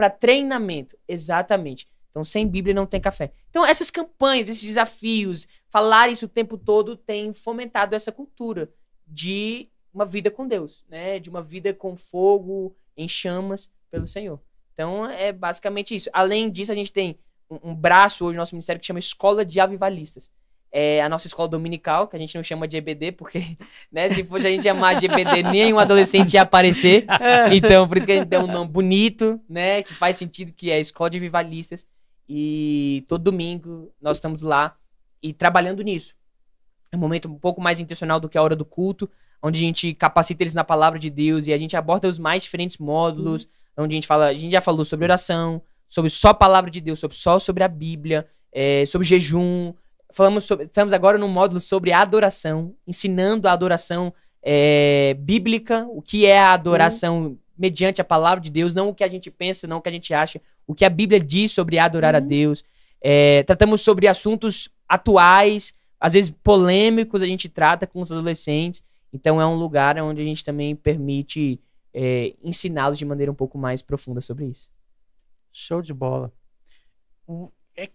treinamento, exatamente. Então, sem Bíblia não tem café. Então, essas campanhas, esses desafios, falar isso o tempo todo tem fomentado essa cultura de uma vida com Deus, né? De uma vida com fogo, em chamas pelo Senhor. Então, é basicamente isso. Além disso, a gente tem um braço hoje no nosso ministério que chama Escola de Avivalistas. É a nossa escola dominical, que a gente não chama de EBD, porque, né, se fosse a gente chamar de EBD, nenhum adolescente ia aparecer. Então, por isso que a gente tem um nome bonito, né? Que faz sentido, que é Escola de Avivalistas. E todo domingo nós estamos lá e trabalhando nisso. É um momento um pouco mais intencional do que a hora do culto, onde a gente capacita eles na palavra de Deus e a gente aborda os mais diferentes módulos, onde a gente já falou sobre oração, sobre só a palavra de Deus, só sobre a Bíblia, sobre jejum. Estamos agora num módulo sobre adoração, ensinando a adoração bíblica, o que é a adoração mediante a palavra de Deus, não o que a gente pensa, não o que a gente acha, o que a Bíblia diz sobre adorar a Deus. Tratamos sobre assuntos atuais, às vezes polêmicos, a gente trata com os adolescentes. Então é um lugar onde a gente também permite ensiná-los de maneira um pouco mais profunda sobre isso. Show de bola.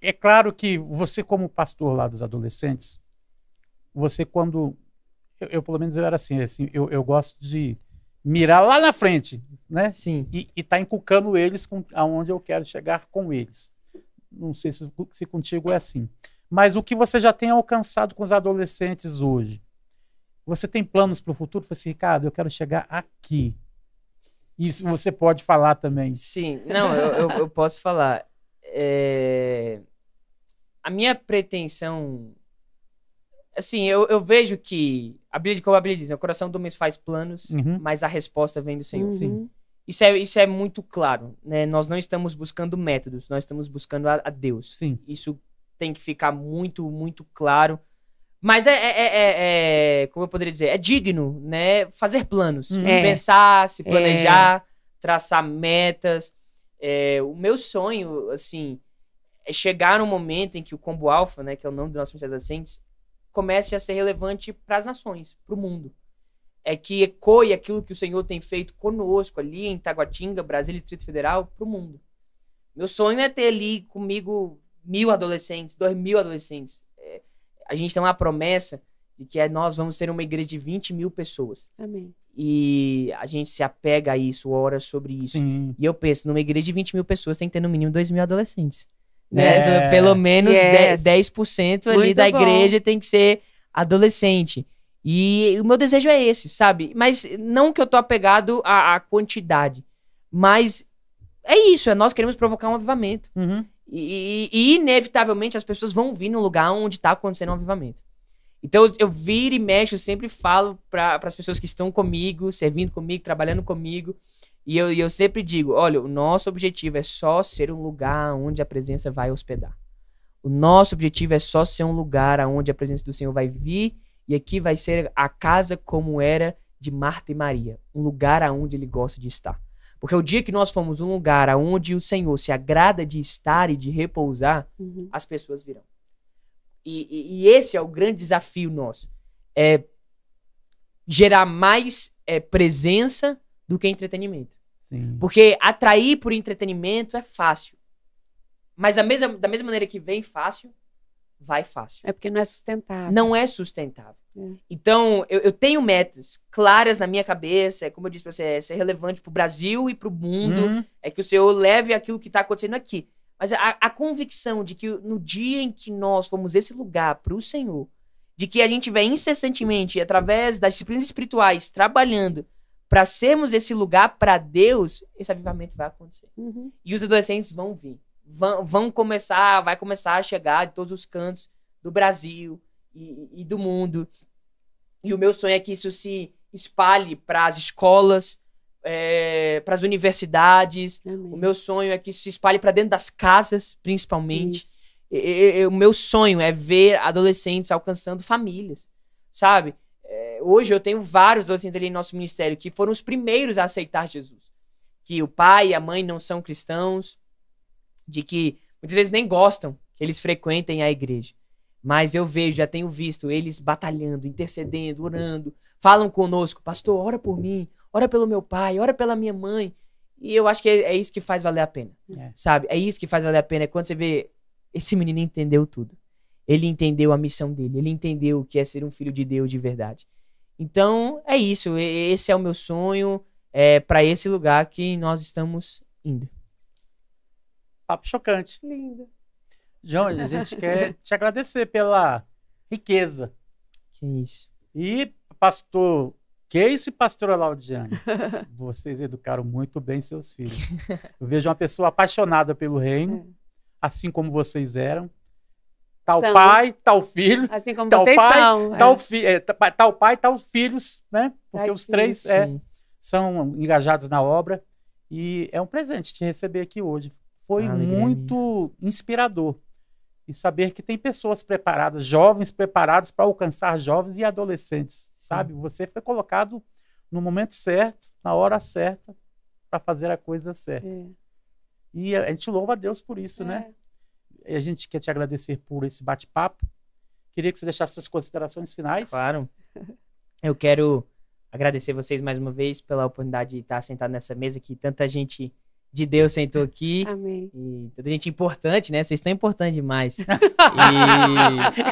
É claro que você, como pastor lá dos adolescentes, você quando... Eu pelo menos eu era assim eu gosto de mirar lá na frente, né? Sim. E tá inculcando eles aonde eu quero chegar com eles. Não sei se contigo é assim. Mas o que você já tem alcançado com os adolescentes hoje? Você tem planos para o futuro? Você, Ricardo, eu quero chegar aqui. Isso você pode falar também. Sim. Não, eu posso falar. A minha pretensão... Assim, eu vejo que como a Bíblia diz, o coração do homem faz planos, mas a resposta vem do Senhor. Sim. Isso é muito claro, né? Nós não estamos buscando métodos, nós estamos buscando a Deus. Sim. Isso tem que ficar muito, muito claro. Mas como eu poderia dizer, é digno, né? Fazer planos, pensar, se planejar, traçar metas. O meu sonho, assim, é chegar num momento em que o Combo Alpha, né, que é o nome do nosso Ministério dos Adolescentes, comece a ser relevante para as nações, para o mundo. Que ecoe aquilo que o Senhor tem feito conosco ali em Taguatinga, Brasília e Distrito Federal, para o mundo. Meu sonho é ter ali comigo 1.000 adolescentes, 2.000 adolescentes. A gente tem uma promessa de que nós vamos ser uma igreja de 20.000 pessoas. Amém. E a gente se apega a isso, ora sobre isso. Sim. E eu penso, numa igreja de 20.000 pessoas tem que ter no mínimo 2.000 adolescentes. Né? Pelo menos 10% ali muito da bom. igreja tem que ser adolescente. E o meu desejo é esse, sabe? Mas não que eu tô apegado à quantidade. Mas é isso, nós queremos provocar um avivamento. E inevitavelmente as pessoas vão vir no lugar onde tá acontecendo um avivamento. Então eu viro e mexo, eu sempre falo para as pessoas que estão comigo, servindo comigo, trabalhando comigo. E eu sempre digo, olha, o nosso objetivo é só ser um lugar onde a presença vai hospedar. O nosso objetivo é só ser um lugar onde a presença do Senhor vai vir e aqui vai ser a casa como era de Marta e Maria. Um lugar onde Ele gosta de estar. Porque o dia que nós formos um lugar onde o Senhor se agrada de estar e de repousar, as pessoas virão. E esse é o grande desafio nosso. É gerar mais presença do que entretenimento. Sim. Porque atrair por entretenimento é fácil. Mas da mesma maneira que vem fácil, vai fácil. É porque não é sustentável. Não é sustentável. Então, eu tenho metas claras na minha cabeça. Como eu disse pra você, é ser relevante pro Brasil e pro mundo. É que o Senhor leve aquilo que tá acontecendo aqui. Mas a convicção de que no dia em que nós formos esse lugar pro Senhor, de que a gente vai incessantemente, através das disciplinas espirituais, trabalhando para sermos esse lugar para Deus, esse avivamento vai acontecer. E os adolescentes vão vir. Vai começar a chegar de todos os cantos do Brasil e do mundo. E o meu sonho é que isso se espalhe para as escolas, para as universidades. Amém. O meu sonho é que isso se espalhe para dentro das casas, principalmente. O meu sonho é ver adolescentes alcançando famílias, sabe? Hoje eu tenho vários adolescentes ali no nosso ministério que foram os primeiros a aceitar Jesus. Que o pai e a mãe não são cristãos, de que muitas vezes nem gostam que eles frequentem a igreja. Mas eu já tenho visto eles batalhando, intercedendo, orando, falam conosco, pastor, ora por mim, ora pelo meu pai, ora pela minha mãe. E eu acho que é isso que faz valer a pena, sabe? É isso que faz valer a pena, é quando você vê, esse menino entendeu tudo. Ele entendeu a missão dele, ele entendeu o que é ser um filho de Deus de verdade. Então, é isso, esse é o meu sonho, para esse lugar que nós estamos indo. Papo chocante. Lindo. João, a gente quer te agradecer pela riqueza. Que isso. E pastor Casey e pastora Laudiane, vocês educaram muito bem seus filhos. Eu vejo uma pessoa apaixonada pelo reino, assim como vocês eram. Tal pai, tal filho. Assim como tal vocês pai, são. Tal pai, tal filhos, né? Porque os três são engajados na obra. E é um presente te receber aqui hoje. Foi muito inspirador. E saber que tem pessoas preparadas, jovens preparados para alcançar jovens e adolescentes, sabe? Você foi colocado no momento certo, na hora certa, para fazer a coisa certa. E a gente louva a Deus por isso, né? E a gente quer te agradecer por esse bate-papo. Queria que você deixasse suas considerações finais. Claro. Eu quero agradecer vocês mais uma vez pela oportunidade de estar sentado nessa mesa que tanta gente de Deus sentou aqui. Amém. E tanta gente importante, né? Vocês estão importantes demais.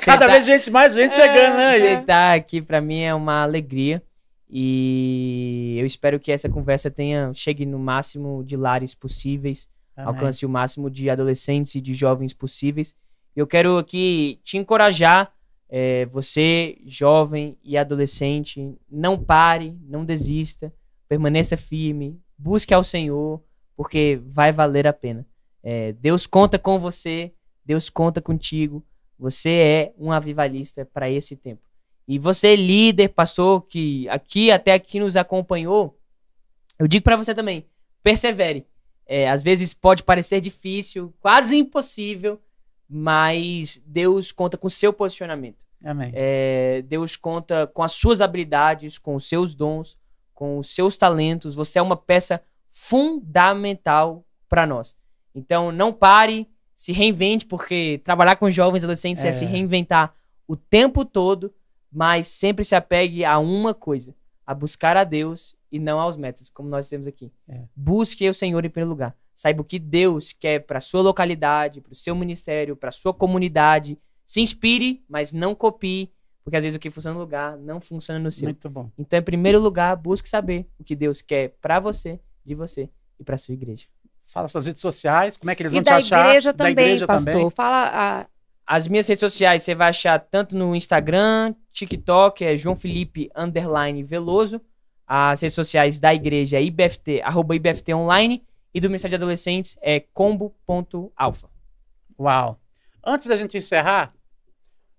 Cada vez mais gente chegando, né? Sentar aqui pra mim é uma alegria. E eu espero que essa conversa chegue no máximo de lares possíveis. Amém. Alcance o máximo de adolescentes e de jovens possíveis. Eu quero aqui te encorajar, você, jovem e adolescente, não pare, não desista, permaneça firme, busque ao Senhor, porque vai valer a pena. Deus conta com você, Deus conta contigo, você é um avivalista para esse tempo. E você, líder, pastor, que até aqui nos acompanhou, eu digo para você também, persevere. Às vezes pode parecer difícil, quase impossível, mas Deus conta com o seu posicionamento. Amém. Deus conta com as suas habilidades, com os seus dons, com os seus talentos. Você é uma peça fundamental para nós. Então, não pare, se reinvente, porque trabalhar com jovens e adolescentes é se reinventar o tempo todo, mas sempre se apegue a uma coisa, a buscar a Deus e não aos métodos, como nós temos aqui. Busque o Senhor em primeiro lugar. Saiba o que Deus quer para a sua localidade, para o seu ministério, para a sua comunidade. Se inspire, mas não copie, porque às vezes o que funciona no lugar não funciona no seu. Muito bom. Então, em primeiro lugar, busque saber o que Deus quer para você, de você e para sua igreja. Fala suas redes sociais, como é que eles vão E te achar? da igreja também, da igreja pastor. Também. Fala As minhas redes sociais você vai achar tanto no Instagram, TikTok, João Felipe _Veloso. As redes sociais da igreja é IBFT, @IBFT Online, e do Ministério de Adolescentes é combo.alfa. Uau! Antes da gente encerrar,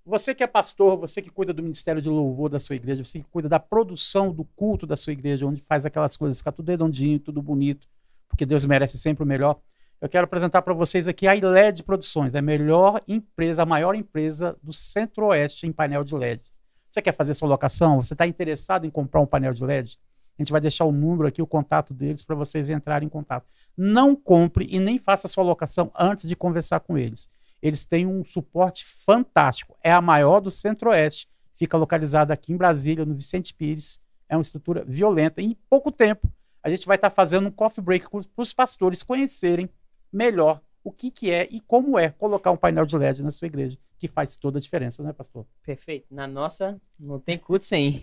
você que é pastor, você que cuida do Ministério de Louvor da sua igreja, você que cuida da produção do culto da sua igreja, onde faz aquelas coisas, fica tudo redondinho, tudo bonito, porque Deus merece sempre o melhor. Eu quero apresentar para vocês aqui a LED Produções, a melhor empresa, a maior empresa do Centro-Oeste em painel de LED. Você quer fazer sua locação? Você está interessado em comprar um painel de LED? A gente vai deixar o número aqui, o contato deles, para vocês entrarem em contato. Não compre e nem faça sua locação antes de conversar com eles. Eles têm um suporte fantástico. É a maior do Centro-Oeste. Fica localizada aqui em Brasília, no Vicente Pires. É uma estrutura violenta. E em pouco tempo, a gente vai estar fazendo um coffee break para os pastores conhecerem melhor o que é e como é colocar um painel de LED na sua igreja, que faz toda a diferença, né, pastor? Perfeito. Na nossa, não tem culto sem.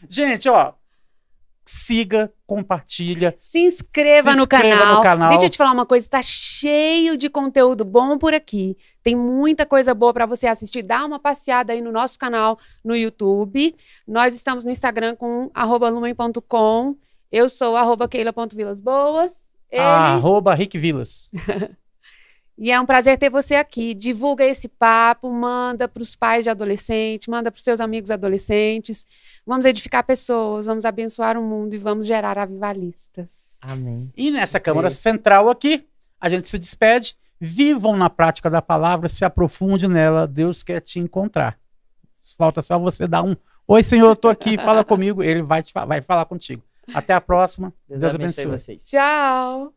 Gente, ó, siga, compartilha. Se inscreva no canal. Deixa eu te falar uma coisa, tá cheio de conteúdo bom por aqui. Tem muita coisa boa para você assistir. Dá uma passeada aí no nosso canal no YouTube. Nós estamos no Instagram com @lumen.com. Eu sou @keila.vilasboas. @rickvilas. E é um prazer ter você aqui. Divulga esse papo, manda para os pais de adolescente, manda para os seus amigos adolescentes. Vamos edificar pessoas, vamos abençoar o mundo e vamos gerar avivalistas. Amém. E nessa Câmara Central aqui, a gente se despede. Vivam na prática da palavra, se aprofunde nela. Deus quer te encontrar. Falta só você dar um oi, Senhor, eu tô aqui, fala comigo. Ele vai falar contigo. Até a próxima. Deus abençoe vocês. Tchau.